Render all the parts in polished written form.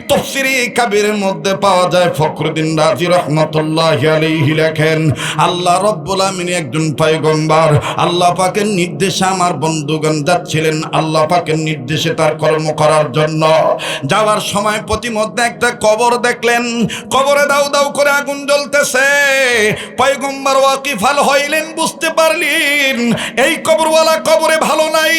তাফসীরে কাবীরের মধ্যে পাওয়া যায়। ফখরুদ্দীন রাজি রাহমাতুল্লাহি আলাইহি লেখেন, আল্লাহ রাব্বুল আমিন একজন পয়গম্বর, আল্লাহ পাকের নির্দেশে আমার বন্ধুগণ যাচ্ছিলেন আল্লাহ পাকের নির্দেশে তার কর্ম করার জন্য। যাওয়ার সময় প্রতিমধ্যে একটা কবর দেখলেন, কবরে দাউ দাউ করে আগুন জ্বলতেছে। পয়গম্বর ওয়াকিফাল হইলেন, বুঝতে পারলেন এই কবরওয়ালা কবরে ভালো নাই,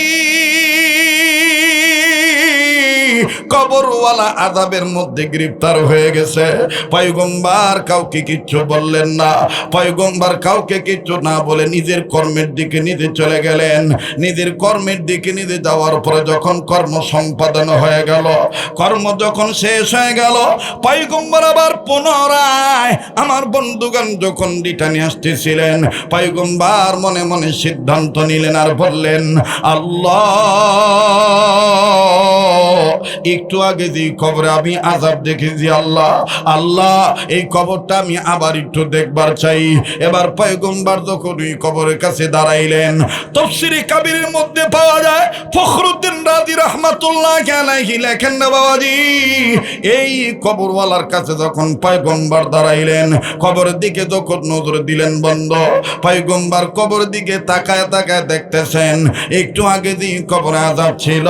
কবরওয়ালা আযাবের মধ্যে গ্রেফতার হয়ে গেছে। পয়গম্বর কাউকে কিচ্ছু বললেন না, পয়গম্বর কাউকে কিচ্ছু না বলে নিজের কর্মের দিকে নিজে চলে গেলেন। নিজের কর্মের দিকে নিজে যাওয়ার পরে যখন কর্ম সম্পাদন হয়ে গেল, কর্ম যখন শেষ হয়ে গেল, পয়গম্বর আবার পুনরায় আমার বন্ধুগণ যখন রিটার্নে আসতেছিলেন, পয়গম্বর মনে মনে সিদ্ধান্ত নিলেন আর বললেন, আল্লাহ একটু আগে যে কবরে আমি আযাব দেখেছি, আল্লাহ আল্লাহ এই কবরটা আমি আবার একটু দেখবার চাই। এবার পয়গম্বর যখন ওই কবরের কাছে দাঁড়াইলেন, তাফসীরে কাবীরের মধ্যে পাওয়া যায় ফখরুদ্দীন রাজি রাহমাতুল্লাহি আলাইহি লেখেন না বাবাজি, এই কবরওয়ালার কাছে যখন পয়গম্বর দাঁড়াইলেন, কবরের দিকে যখন নজর দিলেন বন্ধ, পয়গম্বর কবরের দিকে তাকায় তাকায় দেখতেছেন একটু আগে যে কবরে আযাব ছিল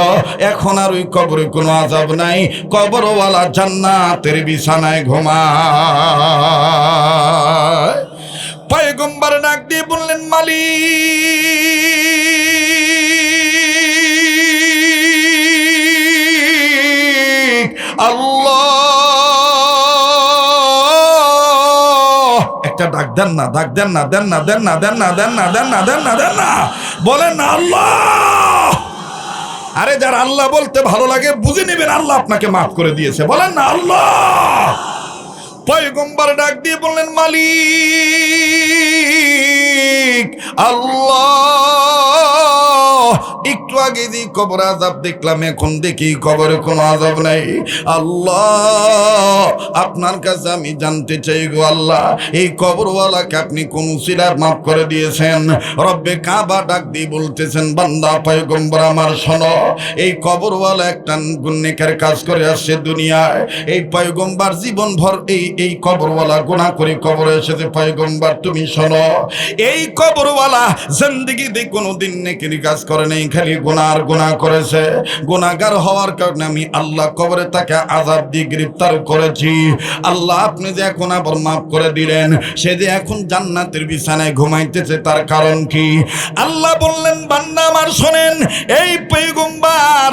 এখন আর ওই কবরে কোনো আযাব নাই, কবরওয়ালা জান্নাতের বিছানায় ঘুমায়। পয়গম্বর ডাক দিয়ে বললেন, মালিক আল্লাহ, একটা ডাক দেন না, ডাক দেন না, দেন না, দেন না, দেন না, দেন না, দেন না, দেন না, দেন না, বলেন না আল্লাহ। আরে যার আল্লাহ বলতে ভালো লাগে বুঝে নেবেন আল্লাহ আপনাকে মাফ করে দিয়েছে, বলেন না আল্লাহ। পয়গম্বর ডাক দিয়ে বললেন, মালিক আল্লাহ, একটু আগে যে কবর আযাব দেখলাম এখন দেখি কবরে কোনো আযাব নাই। আল্লাহ আপনার কাছে আমি জানতে চাই গো আল্লাহ, এই কবরওয়ালাকে আপনি কোন উসিলায় মাফ করে দিয়েছেন? রব্বে কাবা ডাক দিয়ে বলতেছেন, বান্দা পয়গম্বর আমার শোনো, এই কবরওয়ালা একটা গুনাহের কাজ করে আসছে দুনিয়ায়। এই পয়গম্বর জীবন ভর এই কবরওয়ালা গুনাহ করে কবরে এসেছে। পয়গম্বর তুমি শোনো, এই কবরওয়ালা জিন্দেগিতে কোনোদিন নেকির কাজ করে নাই, খালি গুনার গুনাহ করেছে। গুনাহগার হওয়ার কারণে আমি আল্লাহ কবরে তাকে আযাব দিয়ে গ্রেফতার করেছি। আল্লাহ আপনি যে এখন আবার মাফ করে দিলেন, সে যে এখন জান্নাতের বিছানায় ঘুমাইতেছে, তার কারণ কি? আল্লাহ বললেন, বান্দা আমার শোনেন, এই পয়গম্বর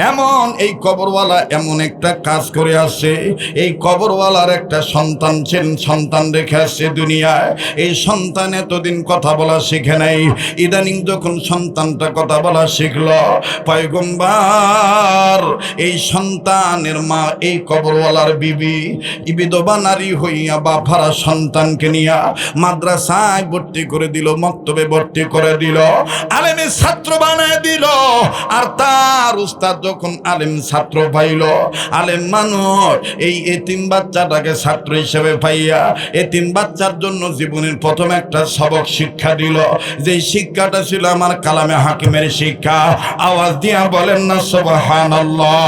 এমন এই কবরওয়ালা এমন একটা কাজ করে আসছে, এই কবরওয়ালার একটা সন্তান ছিলেন, সন্তান রেখে আসছে দুনিয়ায়। এই সন্তান এতদিন কথা বলা শিখে নাই, ইদানিং যখন সন্তানটা কথা বলা শিখলো, পয়গম্বর এই সন্তানের মা এই কবরওয়ালার বিবি বিধবা নারী হইয়া বাপারা সন্তানকে নিয়া মাদ্রাসায় ভর্তি করে দিল, মক্তবে ভর্তি করে দিল, আলেমের ছাত্র বানায় দিল। আর তার উস্তাদ যখন আলেম ছাত্র পাইল, আলেম মানুষ এই এতিম বাচ্চাটাকে ছাত্র হিসেবে পাইয়া এতিম বাচ্চার জন্য জীবনের প্রথম একটা সবক শিক্ষা দিল, যে শিক্ষাটা ছিল আমার কালামে হাকিমের শিক্ষা। আওয়াজ দিয়া বলেন না সুবহানাল্লাহ।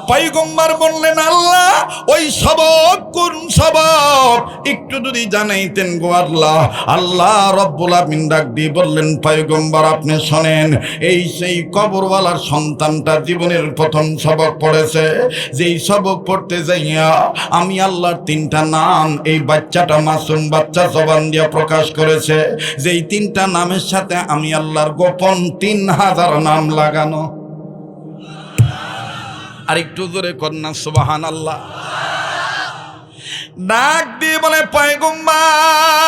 পয়গম্বর বললেন, আল্লাহ ওই সবক কোন সবক একটু যদি জানাইতেন গো আল্লাহ। আল্লাহ রব্বুল আমিন ডাক দিয়ে বললেন, পয়গম্বর আপনি শোনেন, এই সেই কবরওয়ালার সন্তানটা জীবনের প্রথম সবক পড়েছে, যেই সবক পড়তে যাইয়া আমি আল্লাহর তিনটা নাম এই বাচ্চাটা মাসুম বাচ্চা জবান দিয়া প্রকাশ করেছে, যেই তিনটা নামের সাথে আমি আল্লাহর গোপন 3000 নাম লাগানো। আর একটু জোরে কন্যা সুবহানাল্লাহ। ডাক দিয়ে বলে, পয়গম্বর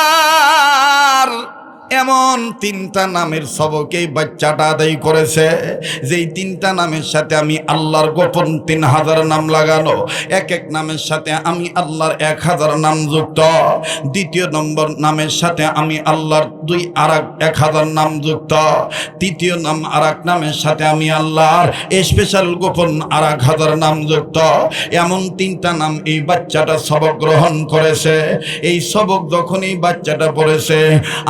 এমন তিনটা নামের সবক এই বাচ্চাটা আদায় করেছে, যেই তিনটা নামের সাথে আমি আল্লাহর গোপন 3000 নাম লাগানো। এক এক নামের সাথে আমি আল্লাহর 1000 নাম যুক্ত, দ্বিতীয় নম্বর নামের সাথে আমি আল্লাহর 1000 নাম যুক্ত, তৃতীয় নাম আরেক নামের সাথে আমি আল্লাহর স্পেশাল গোপন 1000 নাম যুক্ত। এমন তিনটা নাম এই বাচ্চাটা সবক গ্রহণ করেছে। এই সবক যখন এই বাচ্চাটা পড়েছে,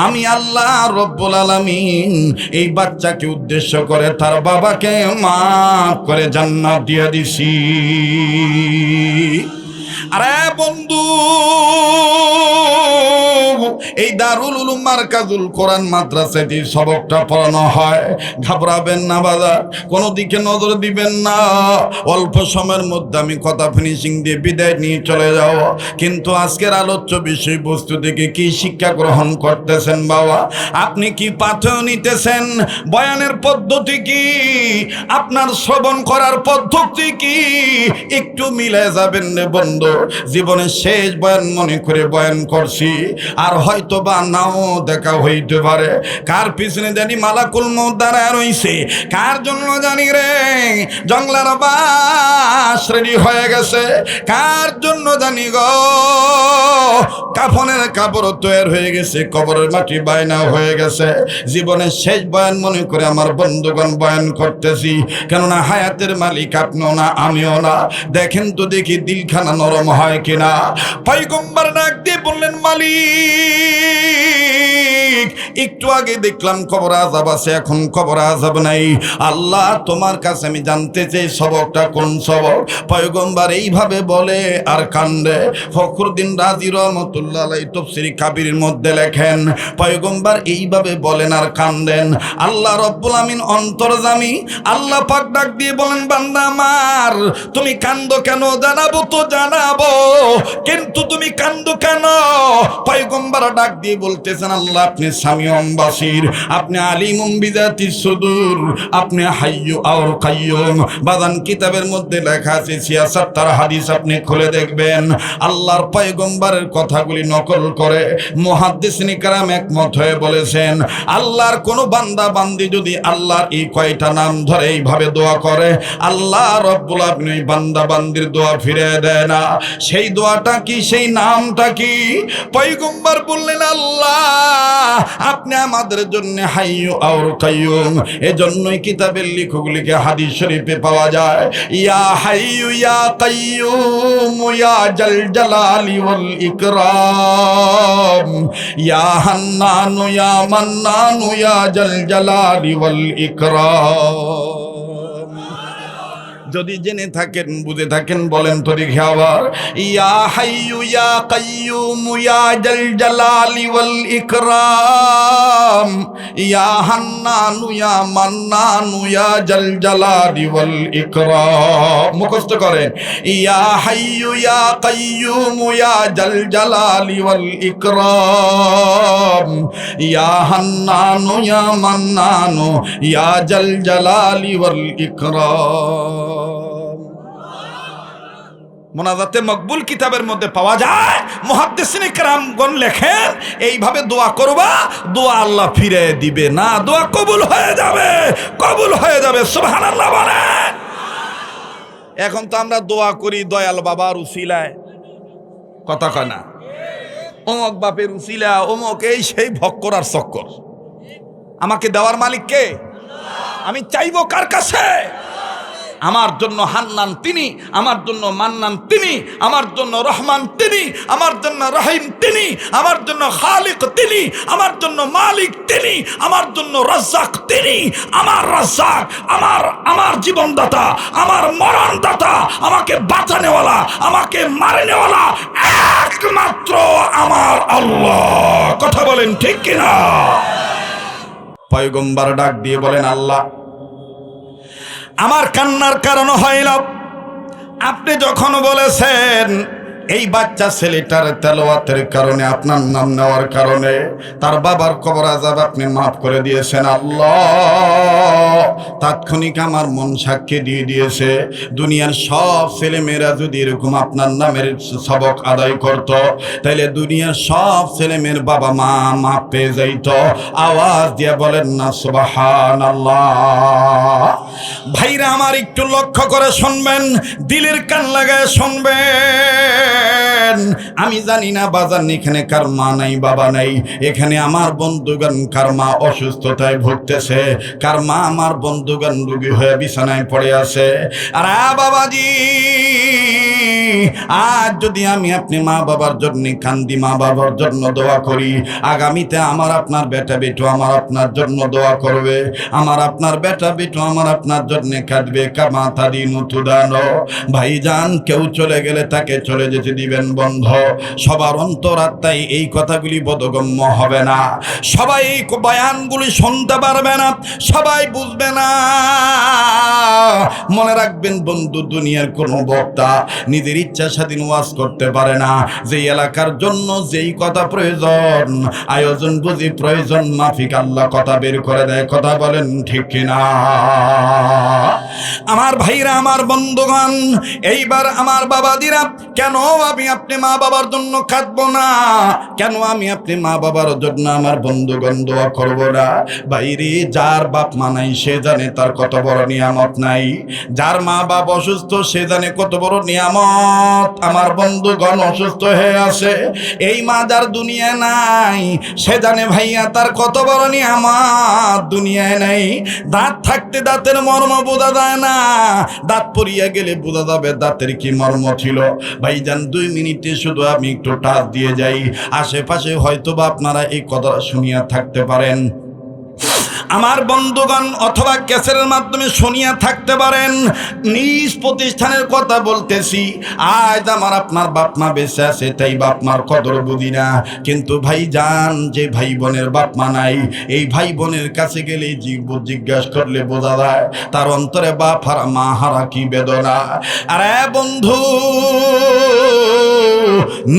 আমি আল্লাহ আল্লাহ রব্বুল আলামিন এই বাচ্চাকে উদ্দেশ্য করে তার বাবাকে মাফ করে জান্নাত দিয়ে দিছি। আরে বন্ধু, এই দারুল উলুম মারকাজুল কোরআন মাদ্রাসাতে সবকটা পড়ানো হয়। ঘাবড়াবেন না বাজার, কোনো দিকে নজর দিবেন না। অল্প সময়ের মধ্যে আমি কথা ফিনিশিং দিয়ে বিদায় নিয়ে চলে যাব। কিন্তু আজকের আলোচ্য বিষয়বস্তু থেকে কি শিক্ষা গ্রহণ করতেছেন বাবা? আপনি কি পাথেয় নিতেছেন? বয়ানের পদ্ধতি কি? আপনার শ্রবণ করার পদ্ধতি কি? একটু মিলে যাবেন রে বন্ধু। জীবনের শেষ বয়ান মনে করে বয়ান করছি, আর হয়তো বা নাও দেখা হইতে পারে। কার পিছনে জানি মালাকুল মউত দাঁড়ায় রইছে, কার জন্য জানি রে জঙ্গলার বাস রেডি হয়ে গেছে, কার জন্য জানি গো কাফনের কাপড় তৈরি হয়ে গেছে, কবরের মাটি বায়না হয়ে গেছে। জীবনের শেষ বয়ান মনে করে আমার বন্ধুগণ বয়ান করতেছি, কেননা হায়াতের মালিক আপনিও না আমিও না। দেখেন তো দেখি দিলখানা নরম হয় কিনা। পয়গম্বর ডাক দিয়ে বললেন, মালিক একটু আগে দেখলাম কবর আযাব আছে, এখন কবর আযাব নাই। আল্লাহ তোমার কাছে আমি জানতে চাই সবকটা কোন সবক? পয়গম্বর এইভাবে বলে আর কান্দে। ফখরুদ্দিন রাজি রহমতুল্লাহ আলাইহি তাফসীর কাবীরের মধ্যে লেখেন, পয়গম্বর এইভাবে বলেন আর কান্দেন। আল্লাহ রব্বুল আমিন অন্তর্যামী, আল্লাহ পাক ডাক দিয়ে বলেন, বান্দা আমার তুমি কান্দো কেন? জানাবো তো জানাবো, কিন্তু তুমি কান্দো কেন? পয়গম্বর ডাক দিয়ে বলতেছেন, আল্লাহ আপনি সামিউম বাসির, আপনি আলিমুম বিযাতিস সুদূর, আপনি হাইয়্যু আর কাইয়্যুম। বাদান কিতাবের মধ্যে লেখা আছে ৭৬ হাদিস, আপনি খুলে দেখবেন। আল্লাহর পয়গম্বরের কথাগুলি নকল করে মুহাদ্দিসিনে কেরাম একমত হয়ে বলেছেন, আল্লাহর কোনো বান্দা বান্দি যদি আল্লাহর এই কয়টা নাম ধরে এইভাবে দোয়া করে, আল্লাহ রব্বুল আলামিন ওই বান্দা বান্দির দোয়া ফিরে দেয় না। সেই দোয়াটা কি? সেই নামটা কি? পয়গম্বর বললেন, আল্লাহ আপনি আমাদের জন্য হাইয়্যু আর কাইয়্যুম। এজন্যই কিতাবের লেখকগুলিকে হাদিস শরীফে পাওয়া যায়, ইয়া হাইয়্যু ইয়া কাইয়্যুম ইয়া জাল জালালি ওয়াল ইকরাম, ইয়া হান্নানু ইয়া মান্নানু ইয়া জাল জালালি ওয়াল ইকরাম। যদি জেনে থাকেন বুঝে থাকেন বলেন তো দেখি আবার, ইয়া হাইয়্যু ইয়া কাইয়্যুম ইয়া জাল জালালি ওয়াল ইকরাম, ইয়া হান্নানু ইয়া মান্নানু ইয়া জাল জালালি ওয়াল ইকরাম। মুখস্থ করেন, ইয়া হাইয়্যু ইয়া কাইয়্যুম ইয়া জাল জালালি ওয়াল ইকরাম, ইয়া হান্নানু ইয়া মান্নানু ইয়া জাল জালালি ওয়াল ইকরাম। মোনাজাতে মকবুল কিতাবের মধ্যে পাওয়া যায়। মুহাদ্দিসিনে কেরামগণ লেখেন, এইভাবে দোয়া করবা, দোয়া আল্লাহ ফিরে দিবে না, দোয়া কবুল হয়ে যাবে, কবুল হয়ে যাবে। সুবহানাল্লাহ বলেন। এখন তো আমরা দোয়া করি দয়াল বাবার উসিলায়, কথা কয় না, অমক বাপের উসিলা, অমক এই সেই ভক্কর আর চক্কর। আমাকে দেওয়ার মালিক কে? আমি চাইবো কার কাছে? আমার জন্য হান্নান তিনি, আমার জন্য মান্নান তিনি, আমার জন্য রহমান তিনি, আমার জন্য রহিম তিনি, আমার জন্য খালিক তিনি, আমার জন্য মালিক তিনি, আমার জন্য রাজ্জাক তিনি। আমার রাজ্জাক, আমার জীবনদাতা, আমার মরণদাতা, আমাকে বাঁচানেওয়ালা, আমাকে মারেনেওয়ালা একমাত্র আমার আল্লাহ। কথা বলেন ঠিক কিনা? পয়গম্বর ডাক দিয়ে বলেন, আল্লাহ আমার কান্নার কারণ হয় না। আপনি যখন বলেছেন এই বাচ্চা ছেলেটার তেলাওয়াতের কারণে, আপনার নাম নেওয়ার কারণে তার বাবার কবর আযাব আপনি মাফ করে দিয়েছেন আল্লাহ, তাৎক্ষণিক আমার মন সাক্ষী দিয়ে দিয়েছে। দুনিয়ার সব ছেলে মেয়েরা যদি এরকম আপনার নামের সবক আদায় করত, তাহলে দুনিয়ার সব ছেলে মেয়ের বাবা মা মাফ পেয়ে যাইত। আওয়াজ দিয়ে বলেন না সুবহানাল্লাহ। ভাইরা আমার একটু লক্ষ্য করে শুনবেন, দিলের কান লাগায় শুনবেন। আমি জানি না বাজান এখানে কার মা নাই বাবা নাই, এখানে আমার বন্ধুগণ কার মা অসুস্থতায় ভুগতেছে, কার মা আমার বন্ধুগণ রোগী হয়ে বিছানায় পড়ে আছে। আর বাবাজি আজ যদি আমি আপনি মা বাবার জন্য কান্দি, মা বাবার জন্য দোয়া করি, আগামীতে আমার আপনার বেটা বেটু আমার আপনার জন্য দোয়া করবে, আমার আপনার বেটা বেটু আমার আপনার জন্য কাঁদবে। কামা তাদিনু তুদানো। ভাইজান, কেউ চলে গেলে তাকে চলে যেতে দিবেন বন্ধ। সবার অন্তরাত্মায় এই কথাগুলি বোধগম্য হবে না, সবাই এই বয়ানগুলি শুনতে পারবে না, সবাই বুঝবে না। মনে রাখবেন বন্ধু, দুনিয়ার কোনো বক্তা নিজের ইচ্ছা স্বাধীন ওয়াজ করতে পারে না। যেই এলাকার জন্য যেই কথা প্রয়োজন, আয়োজন বুঝি প্রয়োজন মাফিক আল্লাহ কথা বের করে দেয়। কথা বলেন ঠিক কিনা? আমার ভাইরা, আমার বন্ধুগণ, এইবার আমার বাবাদিরা, কেন আমি আপনি মা বাবার জন্য কাঁদবো না? কেন আমি আপনি মা বাবার জন্য আমার বন্ধুগণ দোয়া করবো না? বাইরে যার বাপ মা নাই সে জানে তার কত বড় নিয়ামত নাই। যার মা বাপ অসুস্থ সে জানে কত বড় নিয়ামত। আমার বন্ধুগণ অসুস্থ হয়ে আছে, এই মা যার দুনিয়া নাই সে জানে ভাইয়া তার কত বড় নিয়ামত দুনিয়ায় নাই। দাঁত থাকতে দাঁতের মর্ম বোঝা যায় না, দাঁত পড়িয়া গেলে বোঝা যাবে দাঁতের কি মর্ম ছিল। ভাইজান, 2 মিনিটে শুধু আমি একটু টাচ দিয়ে যাই, আশেপাশে হয়তোবা আপনারা এই কথা শুনিয়া থাকতে পারেন আমার বন্ধুগণ, অথবা ক্যাসেটের মাধ্যমে শুনিয়া থাকতে পারেন। নিজ প্রতিষ্ঠানের কথা বলতেছি। আজ আমার আপনার বাপ মা বেঁচে আছে তাই বাপ মার কদর বুঝি না, কিন্তু ভাইজান যে ভাই বোনের বাপ মা নাই, এই ভাই বোনের কাছে গেলে জিজ্ঞাসা করলে বোঝা যায় তার অন্তরে বাপ হারা মা হারা কি বেদনা। আরে বন্ধু,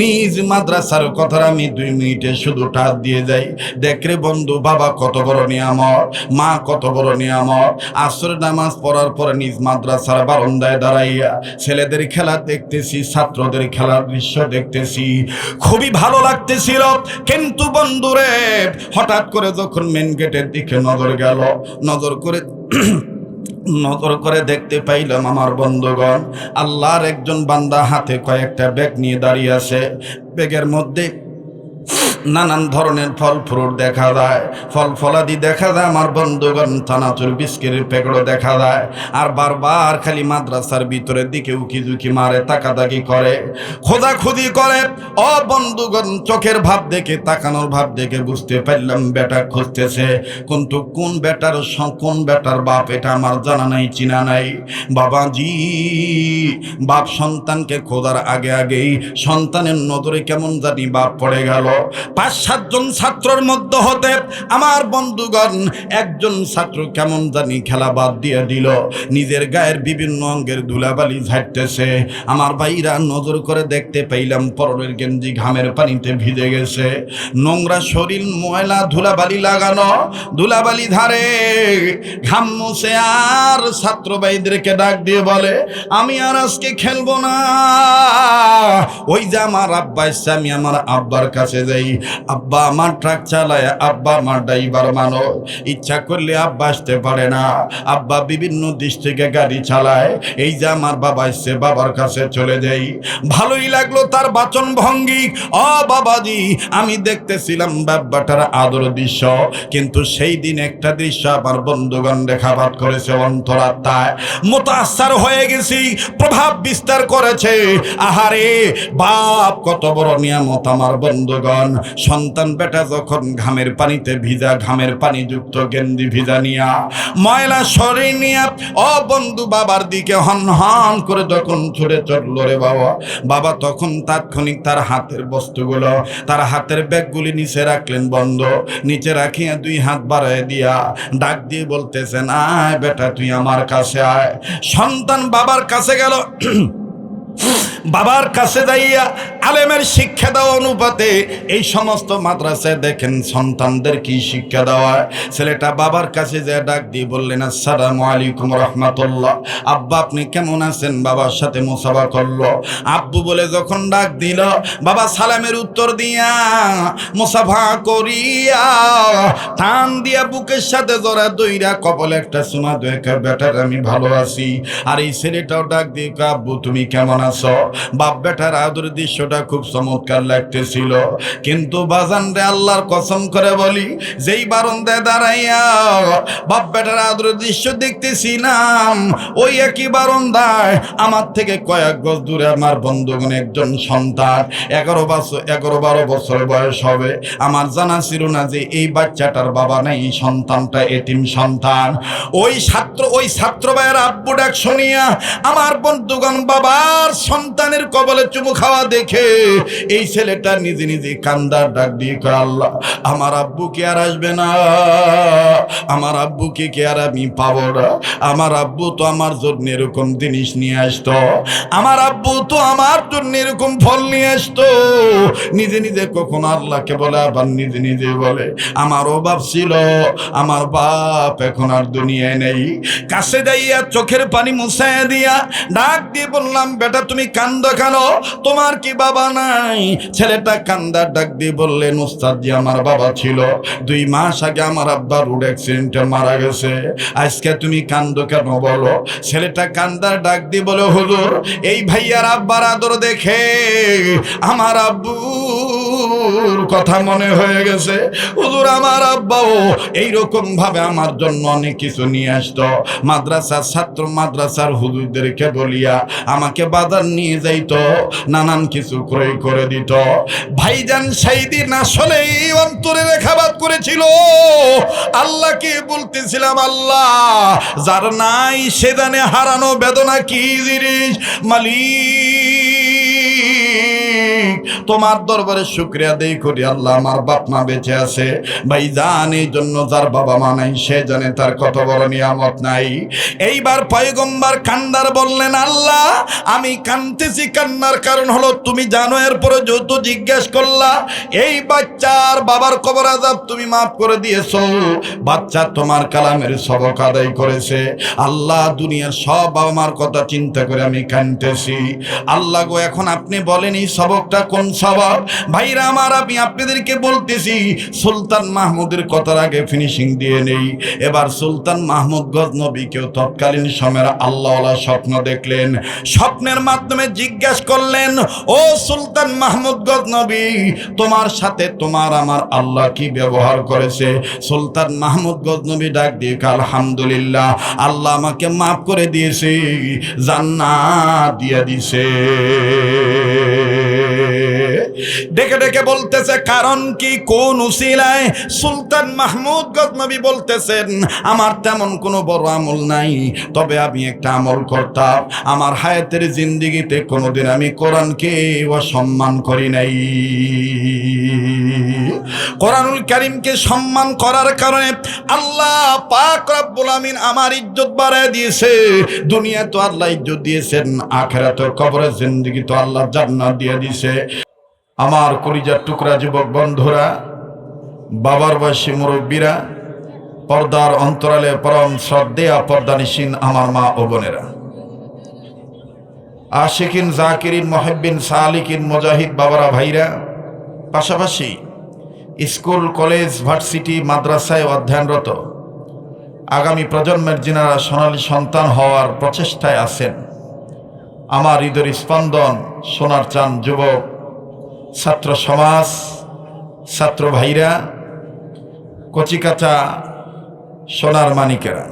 নিজ মাদ্রাসার কথা আমি 2 মিনিটে শুধু টাচ দিয়ে যাই। দেখরে বন্ধু, বাবা কত বড় নিয়ামত, মা কত বড় নিয়ামত। আসরের নামাজ পড়ার পরে নিজ মাদ্রাসার বারান্দায় দাঁড়াইয়া ছেলেদের খেলা দেখতেছি, ছাত্রদের খেলার দৃশ্য দেখতেছি, খুবই ভালো লাগতেছিল। কিন্তু বন্ধুরে, হঠাৎ করে যখন মেন গেটের দিকে নজর গেল, নজর করে দেখতে পাইলাম আমার বন্ধুগণ, আল্লাহর একজন বান্দা হাতে কয়েকটা ব্যাগ নিয়ে দাঁড়িয়ে আছে। ব্যাগের মধ্যে নানান ধরনের ফল ফ্রুট দেখা যায়, ফল ফলাদি দেখা যায় আমার বন্ধুগণ, চানাচুর বিস্কিটের প্যাকেটও দেখা যায়। আর বারবার খালি মাদ্রাসার ভিতরের দিকে উকি ঝুঁকি মারে, তাকাতাকি করে, খোঁজাখুঁজি করে। ও বন্ধুগণ, চোখের ভাব দেখে, তাকানোর ভাব দেখে বুঝতে পারলাম বেটা খুঁজতেছে, কিন্তু কোন বেটার বাপ এটা আমার জানা নাই, চিনা নাই। বাবাজি, বাপ সন্তানকে খোঁজার আগে আগেই সন্তানের নজরে কেমন জানি বাপ পড়ে গেল। 5-7 জন ছাত্রের মধ্যে হতে আমার বন্ধুগণ একজন ছাত্র কেমন জানি খেলা বাদ দিয়ে দিল, নিজের গায়ের বিভিন্ন অঙ্গের ধুলাবালি ঝাড়তেছে। আমার ভাইরা, নজর করে দেখতে পাইলাম পরনের গেঞ্জি ঘামের পানিতে ভিজে গেছে, নোংরা শরীর, ময়লা ধুলাবালি লাগানো, ধুলাবালি ধারে ঘাম মুছে। আর ছাত্র ভাইদেরকে ডাক দিয়ে বলে, আমি আর আজকে খেলবো না। ওই যে আমার আব্বা এসছে, আমি আমার আব্বার কাছে যাই। আব্বা আমার ট্রাক চালায়, আব্বা আমার ড্রাইভার মানুষ, ইচ্ছা করলে আব্বা আসতে পারে না, আব্বা বিভিন্ন দেশ থেকে গাড়ি চালায়। এই যে আমার বাবা এসছে, বাবার কাছে চলে যাই। ভালোই লাগলো তার বাচন ভঙ্গি। ও বাবাজি, আমি দেখতেছিলাম বাব্বাটার আদর দৃশ্য, কিন্তু সেই দিন একটা দৃশ্য আমার বন্ধুগণ দেখাবাদ করেছে, অন্তরাত্মায় মুতাআসসার হয়ে গেছি, প্রভাব বিস্তার করেছে। আহারে, বাপ কত বড় নিয়ামত আমার বন্ধুগণ। সন্তান বেটা যখন ঘামের পানিতে ভিজা, ঘামের পানি যুক্ত গেঞ্জি ভিজা নিয়া, ময়লা শরীর নিয়া, ও বন্ধু বাবার দিকে হন হন করে যখন ছুটে চলল রে বাবা, বাবা তখন তাৎক্ষণিক তার হাতের বস্তুগুলো, তার হাতের ব্যাগগুলি নিচে রাখলেন বন্ধ, নিচে রাখিয়া 2 হাত বাড়ায় দিয়া ডাক দিয়ে বলতেছেন, আয় বেটা তুই আমার কাছে আয়। সন্তান বাবার কাছে গেল। বাবার কাছে যাইয়া আলেমের শিক্ষা দেওয়া অনুপাতে এই সমস্ত মাদ্রাসায় দেখেন সন্তানদের কি শিক্ষা দেওয়া। ছেলেটা বাবার কাছে যে ডাক দিয়ে বললেন, আসসালামু আলাইকুম রাহমাতুল্লাহ। আব্বা আপনি কেমন আছেন? বাবার সাথে মুসাফা করলো। আব্বু বলে যখন ডাক দিল, বাবা সালামের উত্তর দিয়া মুসাফা করিয়া টান দিয়া বুকের সাথে জড়া দইরা কপালে একটা চুমা দুয়েকা, বেটার আমি ভালো আছি। আর এই ছেলেটাও ডাক দিয়ে, আব্বু তুমি কেমন আছো। বাপ বেটার আদর দৃশ্যটা খুব চমৎকার লাগতেছিল, কিন্তু বাজান রে আল্লাহর কসম করে বলি, যেই বারান্দায় দাঁড়াইয়া বাপ বেটার আদর দৃশ্য দেখতেছিলাম, ওই একই বারান্দায় আমার থেকে কয়েক গজ দূরে আমার বন্ধুগণ একজন সন্তান 11-12 বছর বয়স হবে। আমার জানা ছিল না যে এই বাচ্চাটার বাবা নাই, সন্তানটা এতিম সন্তান। ওই ছাত্র ভাইয়ের আব্বু ডাক শুনিয়া আমার বন্ধুগণ বাবার সন্তানের কবলে চুমু খাওয়া দেখে এই ছেলেটা নিজে নিজে কান্দার ডাক দিয়ে কয়, আল্লাহ আমার আব্বু কে আর আসবে না, আমার আব্বুকে কে আর আমি পাবো না। আমার আব্বু তো আমার জন্য এরকম জিনিস নিয়ে আসতো, আমার আব্বু তো আমার জন্য এরকম ফল নিয়ে আসতো। নিজে নিজে কখন আল্লাহকে বলে, আবার নিজে নিজে বলে আমার অভাব ছিল, আমার বাপ এখন আর দুনিয়ায় নেই। কাছে যাইয়া চোখের পানি মুছাইয়া দিয়া ডাক দিয়ে বললাম, বেটা তুমি কান্দো কেন, তোমার কি বাবা নাই? ছেলেটা কান্দার ডাক দিয়ে বললেন, উস্তাদ জি আমার বাবা ছিল, 2 মাস আগে আমার আব্বা রোড অ্যাক্সিডেন্টে মারা গেছে, আজকে তুমি কান্দো কেন বলো? ছেলেটা কান্দার ডাক দিয়ে বলে, হুজুর এই ভাইয়ার আব্বার আদর দেখে আমার আব্বুর কথা মনে হয়ে গেছে। হুজুর আমার আব্বাও এইরকম ভাবে আমার জন্য অনেক কিছু নিয়ে আসতো, মাদ্রাসার ছাত্র মাদ্রাসার হুজুরদেরকে বলিয়া আমাকে বাজার নিয়ে যাইতো, নানান কিছু ক্রয় করে দিত। ভাইজান সেই দিন আসলেই অন্তরে রেখাপাত করেছিল। আল্লাহকে বলতেছিলাম, আল্লাহ যার নাই সে জানে হারানো বেদনা কি জিনিস, মালিক তোমার দরবারে শুকরিয়া দেই করি আল্লাহ আমার বাপ মা বেঁচে আছে। ভাইজান এই জন্য যার বাবা মা নাই সে জানে তার কত বড় নিয়ামত নাই। এইবার পয়গম্বর কান্দার বললেন, আল্লাহ আমি কাঁদতেছি, কান্নার কারণ হলো তুমি জানো। এরপরে যত জিজ্ঞেস করলা, এই বাচ্চার বাবার কবর আযাব তুমি মাফ করে দিয়েছো, বাচ্চা তোমার কালামের সবক আদায় করেছে। আল্লাহ দুনিয়ার সব বাবা মার কথা চিন্তা করে আমি কাঁদতেছি। আল্লাহ গো এখন আপনি বলেন এই সবকটা কোন সবক? ভাইরা আমার আমি আপনাদেরকে বলতেছি, সুলতান মাহমুদের কথার আগে ফিনিশিং দিয়ে নেই। এবার সুলতান মাহমুদ গজনবীকেও তৎকালীন সময়ের আল্লাহওয়ালা স্বপ্ন দেখলেন, স্বপ্নের মাধ্যমে জিজ্ঞেস করলেন, ও সুলতান মাহমুদ গজনবী তোমার সাথে তোমার আমার আল্লাহ কি ব্যবহার করেছে? সুলতান মাহমুদ গজনবী ডাক দিয়ে আলহামদুলিল্লাহ, আল্লাহ আমাকে মাফ করে দিয়েছে, জান্নাত দিয়ে দিয়েছে। ডেকে ডেকে বলতেছে কারণ কি, কোন উসিলায়? সুলতান মাহমুদ গজনবী বলতেছেন, আমার তেমন কোনো বড় আমল নাই, তবে আমি একটা আমল করতাম। আমার হায়াতের জিন্দেগিতে কোনোদিন আমি কোরআনকে অসম্মান করি নাই। কোরআনুল কারীমকে সম্মান করার কারণে আল্লাহ পাক রব্বুল আমিন আমার ইজ্জত বাড়ায় দিয়েছে। দুনিয়া তো আল্লাহ ইজ্জত দিয়েছেন, আখিরাতের কবরে জিন্দেগি তো আল্লাহ জান্নাত দিয়ে দিয়েছে। আমার কলিজার টুকরা যুবক বন্ধুরা, বাবার বয়সী মুরব্বীরা, পর্দার অন্তরালে পরম শ্রদ্ধেয়া পর্দানিসীন আমার মা ও বোনেরা, আশিকিন জাকিরিন মুহিব্বিন সালিকিন মুজাহিদ বাবারা ভাইরা, পাশাপাশি স্কুল কলেজ ভার্সিটি মাদ্রাসায় অধ্যয়নরত আগামী প্রজন্মের যিনারা সোনালী সন্তান হওয়ার প্রচেষ্টায় আছেন, আমার হৃদয়ের স্পন্দন সোনার চান যুবক ছাত্র সমাজ, ছাত্র ভাইরা, কচিকাচা সোনার মানিকেরা,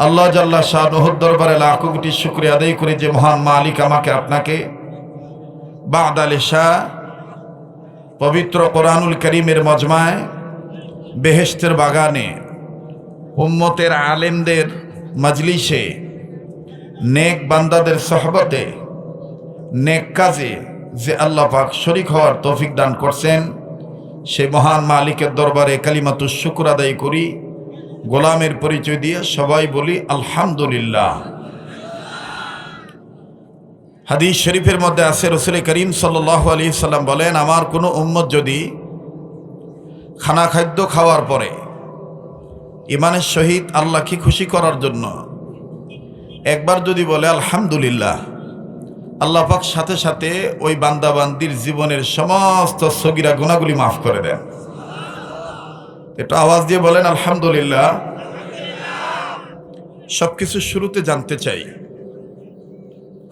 আল্লাহ জাল্লা শাহনুর দরবারে লাখো কোটি শুকরিয়া আদায় করে যে মহান মালিক আমাকে আপনাকে বা'দাল ইশা পবিত্র কোরআনুল কারীমের মজমায় বেহেশতের বাগানে উম্মতের আলেমদের মজলিসে নেক বান্দাদের সোহবতে নেক কাজে যে আল্লাহ পাক শরীক হওয়ার তৌফিক দান করছেন, সেই মহান মালিকের দরবারে কালিমাতুশ শুকর আদায় করি, গোলামের পরিচয় দিয়ে সবাই বলি আলহামদুলিল্লাহ। হাদিস শরীফের মধ্যে আছে, রাসূল করিম সাল্লাল্লাহু আলাইহি সাল্লাম বলেন, আমার কোনো উম্মত যদি খাদ্য খাওয়ার পরে ইমানের সহিত আল্লাহকে খুশি করার জন্য একবার যদি বলে আলহামদুলিল্লাহ, আল্লাহ পাক সাথে সাথে ওই বান্দাবান্দির জীবনের সমস্ত সগীরা গুনাহগুলি মাফ করে দেন। এটা আওয়াজ দিয়ে বলেন আলহামদুলিল্লাহ। সবকিছু শুরুতে জানতে চাই,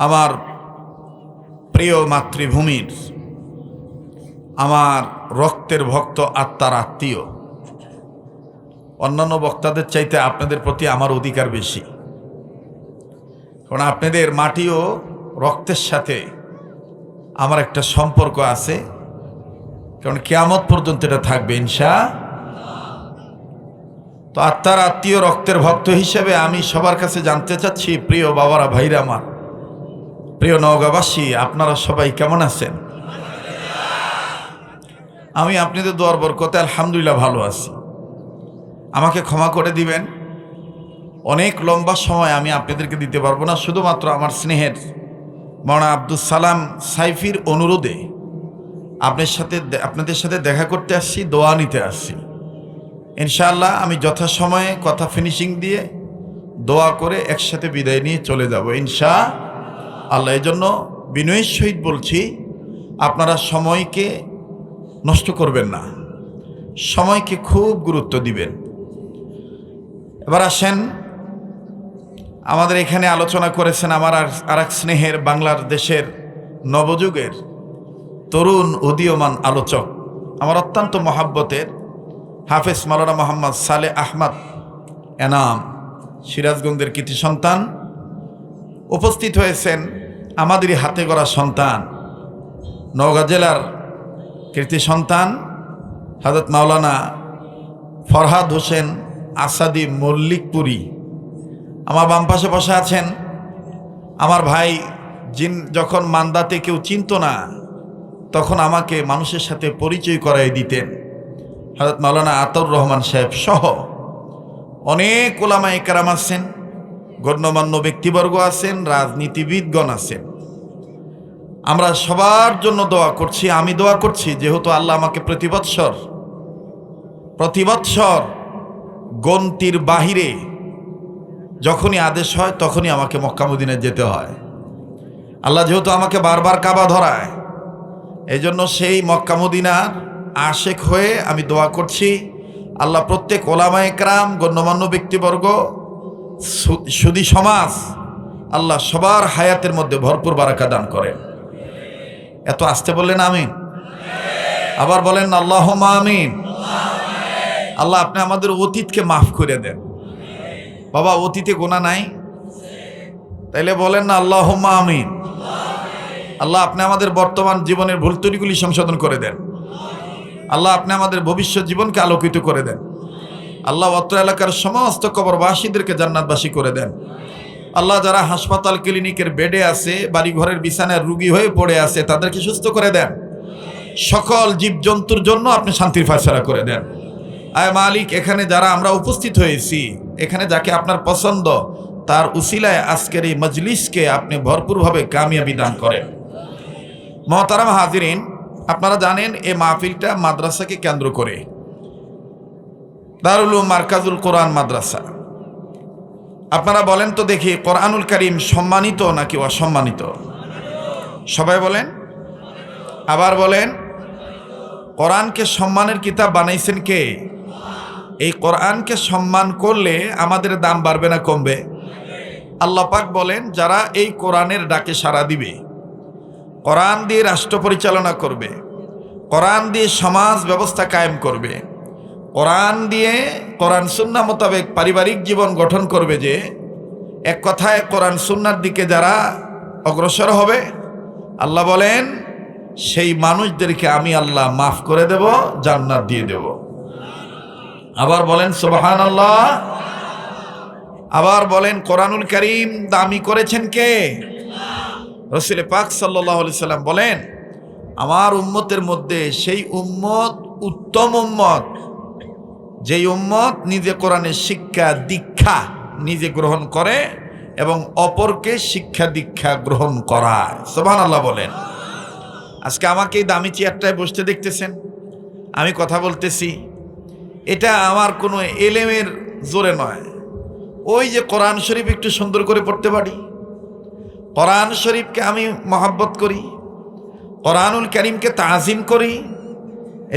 আমার প্রিয় মাতৃভূমির আমার রক্তের ভক্ত আত্মার আত্মীয়, অন্যান্য বক্তাদের চাইতে আপনাদের প্রতি আমার অধিকার বেশি, কারণ আপনাদের মাটি ও রক্তের সাথে আমার একটা সম্পর্ক আছে, কারণ কিয়ামত পর্যন্ত এটা থাকবে ইনশাআল্লাহ। তো আত্মার আত্মীয় রক্তের ভক্ত হিসেবে আমি সবার কাছে জানতে চাচ্ছি, প্রিয় বাবারা, ভাইরা আমার, প্রিয় নওগাঁবাসী, আপনারা সবাই কেমন আছেন? আমি আপনাদের দোয়ার বরকতে আলহামদুলিল্লাহ ভালো আছি। আমাকে ক্ষমা করে দিবেন, অনেক লম্বা সময় আমি আপনাদেরকে দিতে পারবো না। শুধুমাত্র আমার স্নেহের মাওলানা আব্দুল সালাম সাইফির অনুরোধে আপনাদের সাথে দেখা করতে আসছি, দোয়া নিতে আসছি। ইনশাআল্লাহ আমি যথাসময়ে কথা ফিনিশিং দিয়ে দোয়া করে একসাথে বিদায় নিয়ে চলে যাব ইনশাআল্লাহ। এই জন্য বিনয়ের সহিত বলছি, আপনারা সময়কে নষ্ট করবেন না, সময়কে খুব গুরুত্ব দিবেন। এবার আসেন, আমাদের এখানে আলোচনা করেছেন আমার আর এক স্নেহের বাংলাদেশের নবযুগের তরুণ উদীয়মান আলোচক, আমার অত্যন্ত মহাব্বতের হাফেজ মাওলানা মোহাম্মদ সালেহ আহমদ এনাম, সিরাজগঞ্জের কৃতি সন্তান। উপস্থিত হয়েছেন আমাদেরই হাতে গড়া সন্তান, নওগাঁ জেলার কৃতি সন্তান হযরত মাওলানা ফরহাদ হোসেন আসাদি মল্লিকপুরী। আমার বাম পাশে বসে আছেন আমার ভাই, যখন মান্দাতে কেউ চিনত না তখন আমাকে মানুষের সাথে পরিচয় করাই দিতেন, হযরত মাওলানা আতাউর রহমান সাহেব সহ অনেক উলামায়ে কেরাম আছেন, গণ্যমান্য ব্যক্তিবর্গ আছেন, রাজনীতিবিদগণ আছেন। আমরা সবার জন্য দোয়া করছি। আমি দোয়া করছি, যেহেতু আল্লাহ আমাকে প্রতি বৎসর গন্তির বাহিরে যখনই আদেশ হয় তখনই আমাকে মক্কা মদিনায় যেতে হয়। আল্লাহ যেহেতু আমাকে বারবার কাবা ধরায়, এই জন্য সেই মক্কা মদিনার আশেক হয়ে আমি দোয়া করছি, আল্লাহ প্রত্যেক ওলামায়ে কেরাম, গণ্যমান্য ব্যক্তিবর্গ, সুদী সমাজ, আল্লাহ সবার হায়াতের মধ্যে ভরপুর বারাকা দান করেন। এত আসতে বললেন আমিন, আবার বলেন আল্লাহুম্মা আমিন। আল্লাহ আপনি আমাদের অতীতকে মাফ করে দেন। বাবা, অতীতে গুনাহ নাই? তাইলে বলেন না আল্লাহুম্মা আমিন। আল্লাহ আপনি আমাদের বর্তমান জীবনের ভুল ত্রুটিগুলি সংশোধন করে দেন। আল্লাহ আপনি আমাদের ভবিষ্যৎ জীবনকে আলোকিত করে দেন। আল্লাহ অত্র এলাকার সমস্ত কবরবাসীদেরকে জান্নাতবাসী করে দেন। আল্লাহ যারা হাসপাতাল ক্লিনিকের বেডে আছে, বাড়িঘরের বিছানায় রুগী হয়ে পড়ে আছে, তাদেরকে সুস্থ করে দেন। সকল জীবজন্তুর জন্য আপনি শান্তির ফয়সালা করে দেন। আয় মালিক, এখানে যারা আমরা উপস্থিত হয়েছি, এখানে যাকে আপনার পছন্দ, তার উসিলায় আজকের এই মজলিসকে আপনি ভরপুরভাবে কামিয়াবি দান করেন। মহতারাম হাজিরিন, আপনারা জানেন এই মাহফিলটা মাদ্রাসাকে কেন্দ্র করে, দারুল উলুম মারকাজুল কোরআন মাদ্রাসা। আপনারা বলেন তো দেখি, কোরআনুল কারীম সম্মানিত নাকি অসম্মানিত? সবাই বলেন, আবার বলেন। কোরআনকে সম্মানের কিতাব বানাইছেন কে? এই কোরআনকে সম্মান করলে আমাদের দাম বাড়বে না কমবে? আল্লাহ পাক বলেন, যারা এই কোরআনের ডাকে সাড়া দিবে, কোরআন দিয়ে রাষ্ট্র পরিচালনা করবে, কোরআন দিয়ে সমাজ ব্যবস্থা কায়েম করবে, কোরআন দিয়ে কোরআন সুন্নাহ মোতাবেক পারিবারিক জীবন গঠন করবে, যে এক কথায় কোরআন সুন্নাহর দিকে যারা অগ্রসর হবে, আল্লাহ বলেন সেই মানুষদেরকে আমি আল্লাহ মাফ করে দেব, জান্নাত দিয়ে দেব। আবার বলেন সুবহানাল্লাহ। আবার বলেন, কোরআনুল কারীম দামি করেছেন কে? রাসূল পাক সাল্লাল্লাহু আলাইহি সাল্লাম বলেন, আমার উম্মতের মধ্যে সেই উম্মত উত্তম উম্মত, যেই উম্মত নিজে কোরআনের শিক্ষা দীক্ষা নিজে গ্রহণ করে এবং অপরকে শিক্ষা দীক্ষা গ্রহণ করায়। সুবহানাল্লাহ বলেন। আজকে আমাকে এই দামি চেয়ারটায় বসতে দেখতেছেন, আমি কথা বলতেছি, এটা আমার কোনো এলেমের জোরে নয়। ওই যে কোরআন শরীফ একটু সুন্দর করে পড়তে পারি, কোরআন শরীফকে আমি মহাব্বত করি, কোরআনুল কারীমকে তাজিম করি।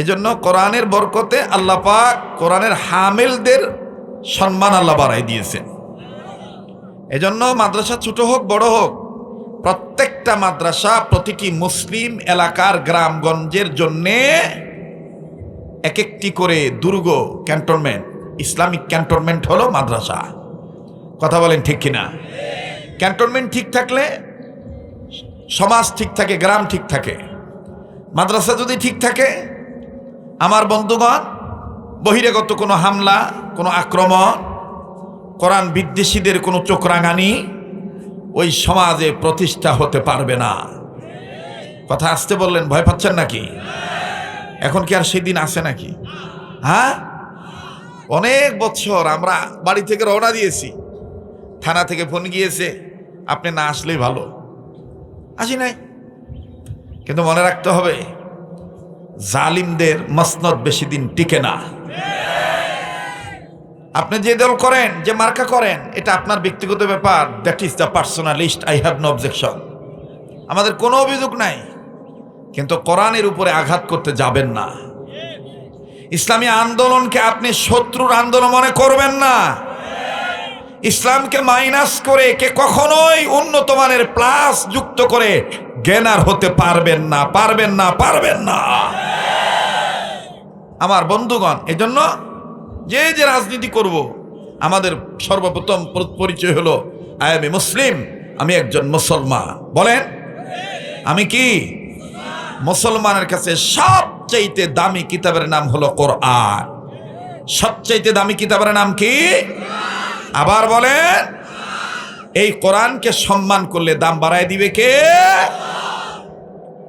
এজন্য কোরআনের বরকতে আল্লাহ পাক কোরআনের হামিলদের সম্মান আল্লাহ বাড়াই দিয়েছেন। এজন্য মাদ্রাসা ছোট হোক বড় হোক, প্রত্যেকটা মাদ্রাসা প্রতিটি মুসলিম এলাকার গ্রামগঞ্জের জন্যে এক একটি করে দুর্গ ক্যান্টনমেন্ট, ইসলামিক ক্যান্টনমেন্ট হলো মাদ্রাসা। কথা বলেন ঠিক কিনা? ক্যান্টনমেন্ট ঠিক থাকলে সমাজ ঠিক থাকে, গ্রাম ঠিক থাকে। মাদ্রাসা যদি ঠিক থাকে, আমার বন্ধুগণ, বহিরাগত কোনো হামলা, কোনো আক্রমণ, কোরআন বিদ্বেষীদের কোনো চোখরাঙানি ওই সমাজে প্রতিষ্ঠা হতে পারবে না। কথা আসতে বললেন, ভয় পাচ্ছেন নাকি? এখন কি আর সেদিন আসে নাকি? হ্যাঁ, অনেক বছর আমরা বাড়ি থেকে রওনা দিয়েছি, থানা থেকে ফোন গিয়েছে আপনি না আসলেই ভালো, আসি নাই। কিন্তু মনে রাখতে হবে, জালিমদের মসনদ বেশি দিন টিকে না। আপনি যে দল করেন, যে মার্কা করেন, এটা আপনার ব্যক্তিগত ব্যাপার। That is the personalist, I have no objection, আমাদের কোনো অভিযোগ নাই। কিন্তু কোরআনের উপরে আঘাত করতে যাবেন না। ইসলামী আন্দোলনকে আপনি শত্রুর আন্দোলন মনে করবেন না। ইসলামকে মাইনাস করে কে কখনোই উন্নত মানের প্লাস যুক্ত করে জ্ঞানার হতে পারবেন না, পারবেন না, পারবেন না। আমার বন্ধুগণ, এজন্য যে যে রাজনীতি করব, আমাদের সর্বপ্রথম পরিচয় হলো আই এম এ মুসলিম, আমি একজন মুসলমান। বলেন, আমি কি? মুসলমানের কাছে সবচাইতে দামি কিতাবের নাম হলো কোরআন। সবচাইতে দামি কিতাবের নাম কি? আবার বলেন, এই কোরআনকে সম্মান করলে দাম বাড়ায় দিবে কে?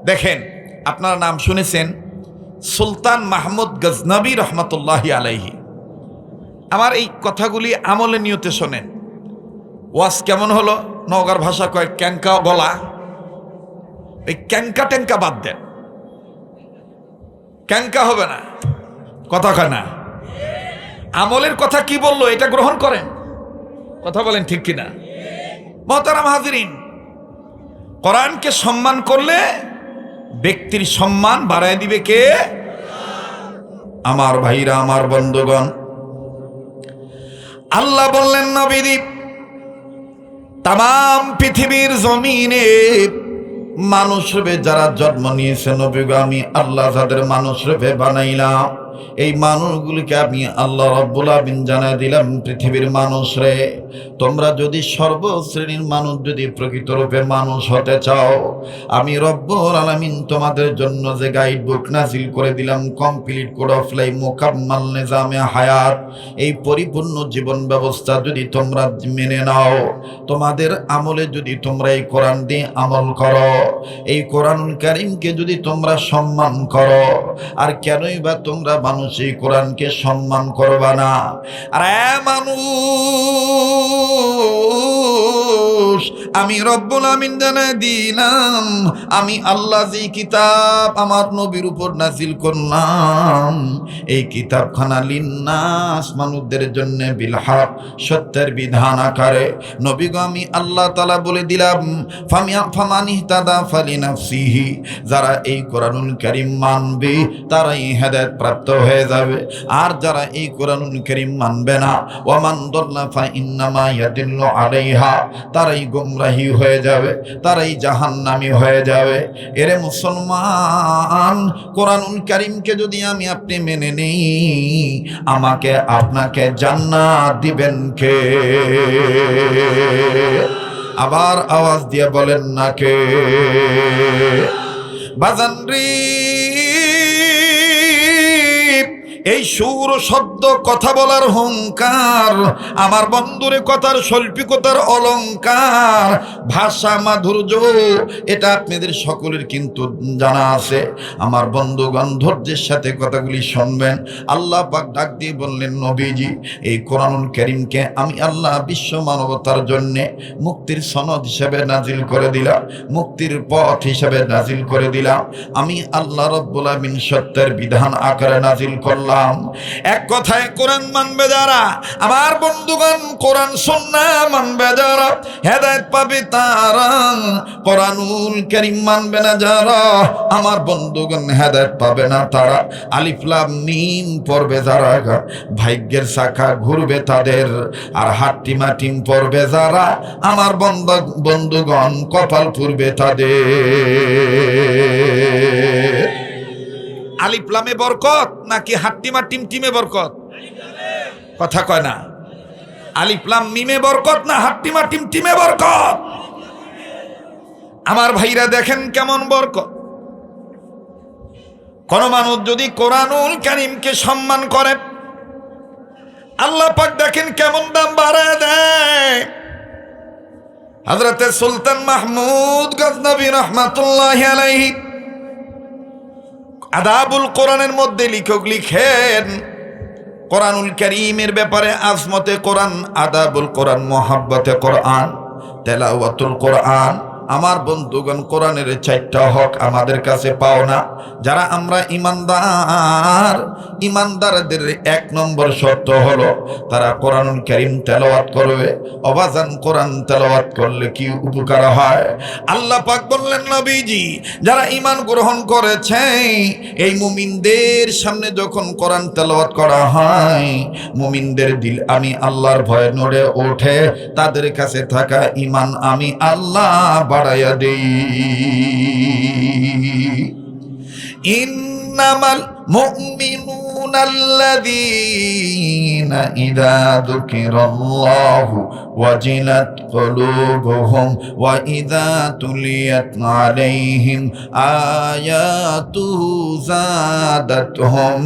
দেখেন, আপনারা নাম শুনেছেন সুলতান মাহমুদ গজনবী রহমতুল্লাহি আলাইহি। আমার এই কথাগুলি আমলে নিয়তে শোনেন। ওয়াজ কেমন হলো? নওগাঁর ভাষা কয় ক্যাঙ্কা গলা। এই ক্যাঙ্কা ট্যাঙ্কা বাদ দেন, ক্যাঙ্কা হবে না, কথা কয় না। আমলের কথা কি বললো এটা গ্রহণ করেন। কথা বলেন ঠিক কিনা? মোহতারাম হাজিরিন, কোরআনকে সম্মান করলে ব্যক্তির সম্মান বাড়ায় দিবে কে? আমার ভাইরা, আমার বন্ধুগণ, আল্লাহ বললেন নবীজি, তাম পৃথিবীর জমিনে মানুষ রূপে যারা জন্ম নিয়েছে, নবী গো, আমি আল্লাহ যাদের মানুষ রূপে বানাইলাম, এই মানুষগুলিকে আমি আল্লাহ রব্বুল আমিন জানাই দিলাম, পৃথিবীর মানুষ রে, তোমরা যদি সর্বশ্রেণীর মানুষ যদি প্রকৃত রূপে মানুষ হতে চাও, আমি রব্বুল আলামিন তোমাদের জন্য যে গাইড বুক নাজিল করে দিলাম, কমপ্লিট কোড অফ লাইফ, মুকাম্মাল নিজামে হায়াত, এই পরিপূর্ণ জীবন ব্যবস্থা যদি তোমরা মেনে নাও, তোমাদের আমলে যদি তোমরা এই কোরআন দিয়ে আমল করো, এই কোরআনুল কারীমকে যদি তোমরা সম্মান করো, আর কেনই বা তোমরা মানুষ এই কোরআনকে সম্মান করবা না? আরে মানুষ, আমি রব্বুল আমিন জানাই দিলাম, আমি আল্লাহ যে কিতাব আমার নবীর উপর নাজিল করলাম, এই কিতাবখানা লিন্নাস, মানুষদের জন্য বিল হক, সত্যের বিধান আকারে। নবী গো, আমি আল্লাহ তাআলা বলে দিলাম, ফামানিহতাদা ফালিনাফসিহি, যারা এই কোরআনুল কারীম মানবে তারাই হেদায়েত প্রাপ্ত হয়ে যাবে, আর যারা এই কোরআনুল কারীম মানবে না, ওয়ামান দাল্লা ফাইন্নামা ইয়াদিল্লু আলাইহা, তারাই গোমরাহি হয়ে যাবে, তারাই জাহান্নামী হয়ে যাবে। এরে মুসলমান, কোরআনুল কারীমকে যদি আমি আপনি মেনে নেই, আমাকে আপনাকে জান্নাত দিবেন কে? আবার আওয়াজ দিয়ে বলেন না কে? বাজানরি, এই সুর শব্দ, কথা বলার হুঙ্কার, আমার বন্ধুরে কথার শৈল্পিকতার অলঙ্কার, ভাষা মাধুর্য, এটা আপনাদের সকলের কিন্তু জানা আছে। আমার বন্ধুগণ, ধৈর্যের সাথে কথাগুলি শুনবেন। আল্লাহ পাক ডাক দিয়ে বললেন, নবীজি, এই কোরআনুল কারীমকে আমি আল্লাহ বিশ্ব মানবতার জন্যে মুক্তির সনদ হিসেবে নাজিল করে দিলাম, মুক্তির পথ হিসেবে নাজিল করে দিলাম। আমি আল্লাহ রব্বুল আমিন সত্যের বিধান আকারে নাজিল করলাম। ইসলাম। এক কথায় কোরআন মানবে যারা, আমার বন্ধুগণ, কোরআন সুন্নাহ মানবে যারা, হেদায়েত পাবে তারা। কোরআনুল কারীম মানবে না যারা, আমার বন্ধুগণ, হেদায়েত পাবে না তারা। আলিফ লাম মিম পড়বে যারা, ভাগ্যের চাকা ঘুরবে তাদের। আর হাট্টিমা টিম পড়বে যারা, আমার বন্ধুগণ, কপাল পুড়বে তাদের। আলিফ লামে বরকত নাকি হাট্টিমা টিম টিমে বরকত? কথা কয় না। আলিফ লাম মিমে বরকত না হাট্টিমা টিম টিমে বরকত? আমার ভাইরা দেখেন কেমন বরকত। কোন মানুষ যদি কোরআনুল কারীমকে সম্মান করে, আল্লাহ পাক দেখেন কেমন দাম বাড়ায় দেয়। হযরতে সুলতান মাহমুদ গজনবী রাহমাতুল্লাহি আলাইহি আদাবুল কোরআনের মধ্যে লিখক লিখেন, কোরআনুল কারীমের ব্যাপারে আজমতে কোরআন, আদাবুল কোরআন, মুহাব্বতে কোরআন, তেলাওয়াতুল কোরআন। আমার বন্ধুগণ, কোরআনের 4টা হক আমাদের কাছে পাও না। যারা আমরা ইমানদার, ইমানদারদের 1 নম্বর শর্ত হলো তারা কোরআনুল কারীম তেলাওয়াত করবে। অবাজান, কোরআন তেলাওয়াত করলে কি উপকার হয়? আল্লাহ পাক বললেন, নবীজি যারা ঈমান গ্রহণ করেছে এই মুমিনদের সামনে যখন কোরআন তেলাওয়াত করা হয়, মুমিনদের দিল আমি আল্লাহর ভয়ে নড়ে ওঠে, তাদের কাছে থাকা ঈমান আমি আল্লাহ বাড়াইয়া দেই। ইন্নামাল মুমিনুনাল্লাযীনা ইযা যুকিরাল্লাহু ওয়াজিলাত কুলুবুহুম ওয়া ইযা তুলিয়াত আলাইহিম আয়াতুহু যাদাতহুম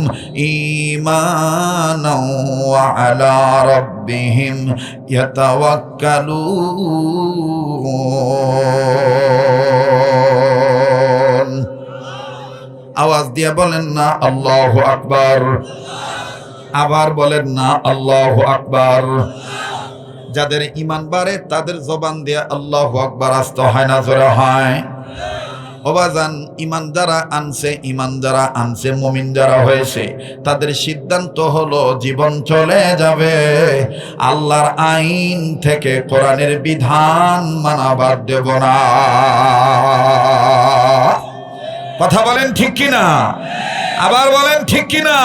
ঈমানাও ওয়া আলা রাব্বিহিম ইয়াতাওয়াক্কালুন। আওয়াজ দিয়ে বলেন না আল্লাহু আকবার। আবার বলেন না আল্লাহু আকবার। যাদের ঈমান বাড়ে তাদের জবান দিয়ে আল্লাহু আকবার আসতে হয় না, জোরে হয়? ওবাজান, ঈমান যারা আনছে, মুমিন যারা হয়েছে, তাদের সিদ্ধান্ত হলো জীবন চলে যাবে আল্লাহর আইন থেকে কোরআনের বিধান মানা বাদ দেব না। কথা বলেন ঠিক কিনা? আবার বলেন ঠিক কিনা?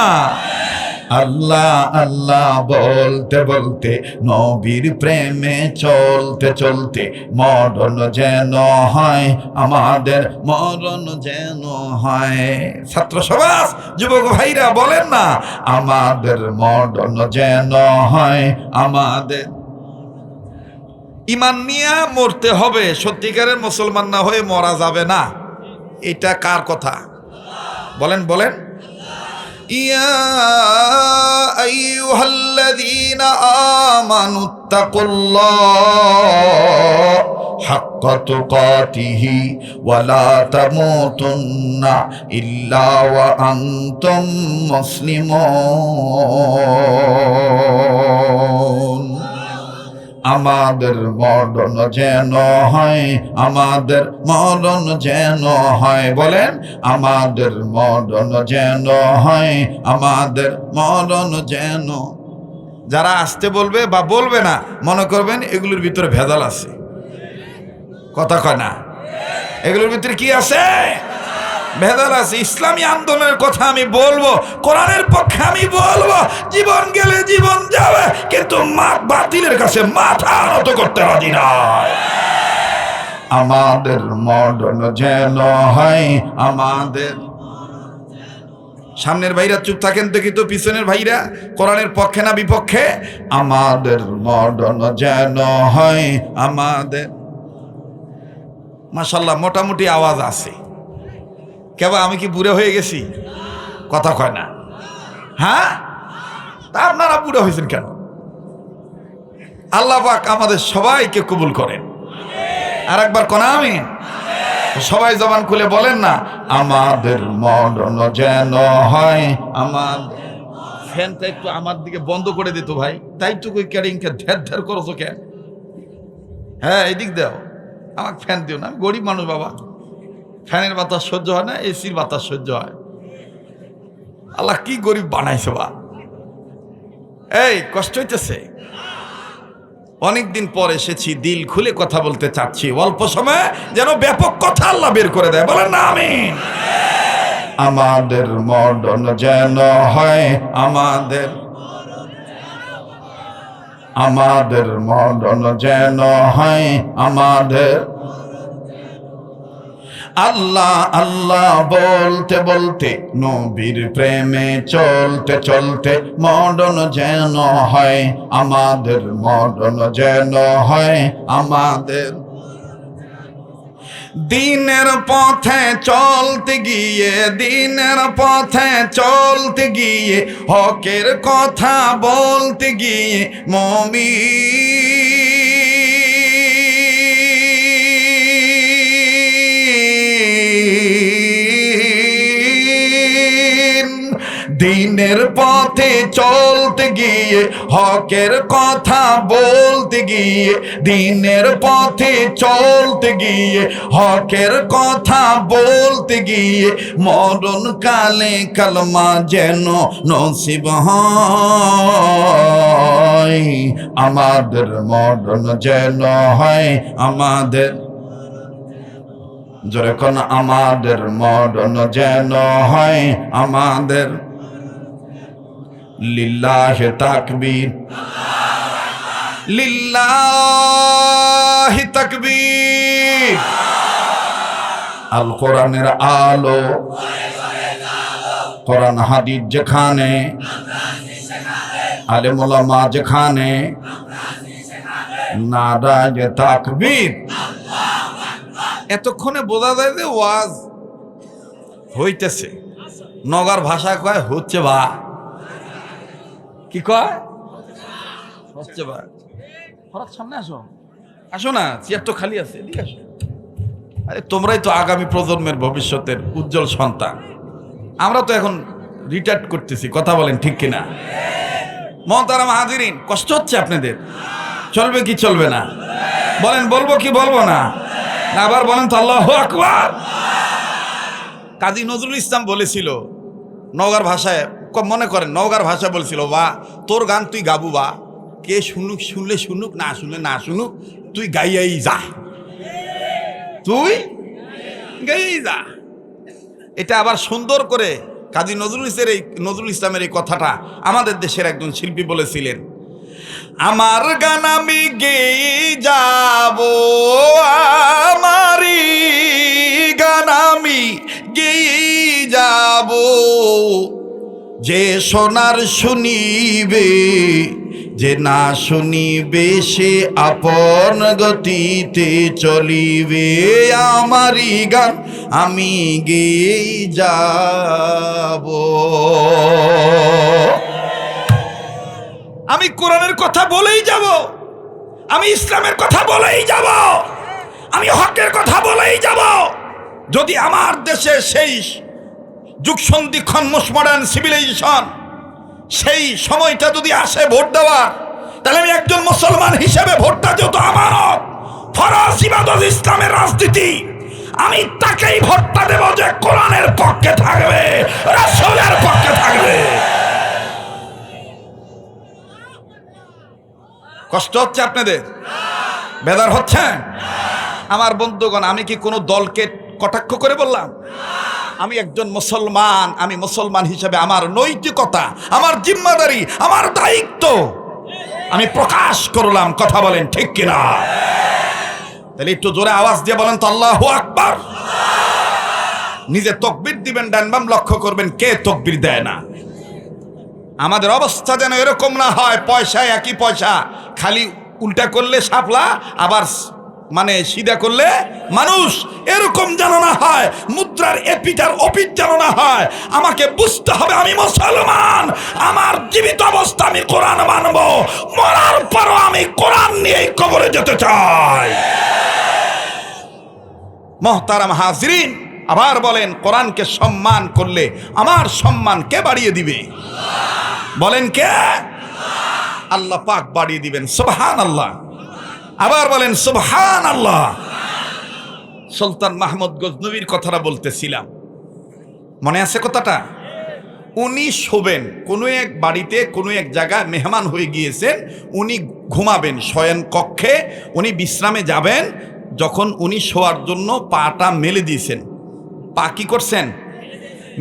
আল্লাহ আল্লাহ বলতে বলতে, নবীর প্রেমে চলতে চলতে, মরণ যেন হয় আমাদের, মরণ যেন হয়। ছাত্র সমাজ, যুবক ভাইরা বলেন না, আমাদের মরণ যেন হয় আমাদের। ঈমান নিয়ে মরতে হবে, সত্যিকারের মুসলমান না হয়ে মরা যাবে না। এটা কার কথা? বলেন বলেন। ইয়া আইয়ুহাল্লাযীনা আমানুত্তাকুল্লাহ হাক্কা তুকাতিহি ওয়া লা তামুতুন্না ইল্লা ওয়া আনতুম মুসলিমুন। আমাদের মরণ যেন হয়, আমাদের মরণ যেন হয়। বলেন, আমাদের মরণ যেন হয়, আমাদের মরণ যেন। যারা আসতে বলবে বা বলবে না, মনে করবেন এগুলোর ভিতরে ভেজাল আছে। কথা কয় না? এগুলোর ভিতরে কি আছে? ভেজাল আছে। ইসলামী আন্দোলনের কথা আমি বলবো, কোরআনের পক্ষে আমি বলবো, জীবন গেলে জীবন যাবে, কিন্তু বাতিলের কাছে মাথা নত করতে রাজি নয়। আমাদের মরণ যেন হয়, আমাদের। সামনের ভাইরা চুপ থাকেন দেখি তো, পিছনের ভাইরা কোরআনের পক্ষে না বিপক্ষে? আমাদের মরণ যেন হয় আমাদের। মাশাআল্লাহ, মোটামুটি আওয়াজ আছে। কেবা আমি কি বুড়ো হয়ে গেছি? কথা কয় না। হ্যাঁ, তা আপনারা বুড়ো হয়েছেন কেন? আল্লাহ পাক আমাদের সবাইকে কবুল করেন। আর একবার কোন আমিন। সবাই জবান খুলে বলেন না, আমাদের মরণ যেন হয় আমাদের। ফ্যানটা একটু আমার দিকে বন্ধ করে দিত ভাই, তাই তো কই ক্যারিংকে ধ্যার ধ্যার করছো কেন? হ্যাঁ, এদিক দাও, আমাকে ফ্যান দিও না, আমি গরিব মানুষ বাবা। ফ্যানের বাতাস সহ্য হয় না, এসির বাতাস সহ্য হয়। আল্লাহ কি গরিব বানাইছে বা, এই কষ্ট হইতেছে। অনেকদিন পর এসেছি, দিল খুলে কথা বলতে চাচ্ছি, অল্প সময় যেন ব্যাপক কথা আল্লাহ বের করে দেয়, বলেন না আমিন। আমাদের মরণ যেন হয়, আমাদের মরণ যেন হয়, আমাদের আল্লাহ আল্লাহ বলতে বলতে, নবীর প্রেমে চলতে চলতে মরণ যেন হয়, আমাদের মরণ যেন হয়, আমাদের দিনের পথে চলতে গিয়ে, দিনের পথে চলতে গিয়ে, হকের কথা বলতে গিয়ে দিনের পথে চলতে গিয়ে, হকের কথা বলতে গিয়ে, দিনের পথে চলতে গিয়ে, হকের কথা বলতে গিয়ে, মরণ কালে কালমা যেন নসিব হয়, আমাদের মরণ যেন হয়, আমাদের জোরে কোন, আমাদের মরণ যেন হয়, আমাদের লিল্লাহি তাকবীর, লিল্লাহি তাকবীর। আল কোরআনের আলো, কোরআন হাদিস যেখানে, আলেম ওলামা যেখানে, নারায়ে তাকবীর। এতক্ষণে বোঝা যায় যে ওয়াজ হইতেছে। নগর ভাষা কয় হচ্ছে বা, কি কয় হচ্ছে বা। হঠাৎ সামনে আসো, আসো না, চেয়ার তো খালি আছে, ঠিক আছে। আরে তোমরাই তো আগামী প্রজন্মের ভবিষ্যতের উজ্জ্বল সন্তান। আমরা তো এখন রিটায়ার্ড করতেছি, কথা বলেন ঠিক কিনা? মহতারাম হাজিরিন, কষ্ট হচ্ছে আপনাদের? চলবে কি চলবে না বলেন? বলবো কি বলবো না? আবার বলেন তো আল্লাহু আকবার। কাজী নজরুল ইসলাম বলেছিল নওগাঁর ভাষায়, মনে করেন নওগাঁর ভাষা বলছিল, বা তোর গান তুই গাবু বা, কে শুনুক, শুনলে শুনুক, না শুনলে না শুনুক, তুই গাইয়াই যা, তুই গাইয়াই যা। এটা আবার সুন্দর করে কাজী নজরুল ইসলামের এই কথাটা আমাদের দেশের একজন শিল্পী বলেছিলেন, আমার গান আমি গেয়ে যাব, আমারই গান আমি গেয়ে যাব, যে শোনার শুনিবে, যে না শুনিবে সে আপন গতিতে চলিবে, আমারই গান আমি গেয়ে যাব। আমি কোরআনের কথা বলেই যাব, আমি ইসলামের কথা বলেই যাব, আমি হকের কথা বলেই যাব। যদি আমার দেশে সেই যুগ সন্ধিক্ষণ মোস্ট মডার্ন সিভিলাইজেশন, সেই সময়টা যদি আসে ভোট দেওয়ার, তাহলে আমি একজন মুসলমান হিসেবে ভোটটা যেহেতু আমানত, ফরজ ইবাদত, ইসলামের রাজনীতি, আমি তাকেই ভোটটা দেব যে কোরআনের পক্ষে থাকবে, রাসূলের পক্ষে থাকবে। কষ্ট হচ্ছে আপনাদের? বেদার হচ্ছে? আমার বন্ধুগণ, আমি কি কোনো দলকে কটাক্ষ করে বললাম? আমি একজন মুসলমান, আমি মুসলমান হিসেবে আমার নৈতিকতা, আমার জিম্মাদারি, আমার দায়িত্ব আমি প্রকাশ করলাম, কথা বলেন ঠিক কিনা? তাহলে একটু জোরে আওয়াজ দিয়ে বলেন তো আল্লাহু আকবার। নিজে তাকবীর দিবেন, ডান বাম লক্ষ্য করবেন কে তাকবীর দেয় না। আমাদের অবস্থা যেন এরকম না হয়, পয়সায় একই পয়সা, খালি উল্টা করলে শাপলা, আবার মানে সিধা করলে মানুষ, এরকম যেন না হয়। মুদ্রার এপিট আর ওপিট যেন না হয়। আমাকে বুঝতে হবে আমি মুসলমান, আমার জীবিত অবস্থা আমি কোরআন মানবো, মরার পরও আমি কোরআন নিয়েই কবরে যেতে চাই। মুহতারাম হাজিরিন, আবার বলেন, কোরআনকে সম্মান করলে আমার সম্মান কে বাড়িয়ে দিবে? বলেন কে? আল্লাহ পাক বাড়িয়ে দিবেন, সুবহানাল্লাহ। আবার বলেন সুবহানাল্লাহ। সুলতান মাহমুদ গজনবীর কথাটা বলতেছিলাম, মনে আছে কথাটা? উনি শোবেন কোনো এক বাড়িতে, কোনো এক জায়গায় মেহমান হয়ে গিয়েছেন, উনি ঘুমাবেন শয়ন কক্ষে, উনি বিশ্রামে যাবেন। যখন উনি শোয়ার জন্য পাটা মেলে দিয়েছেন, পা কি করছেন?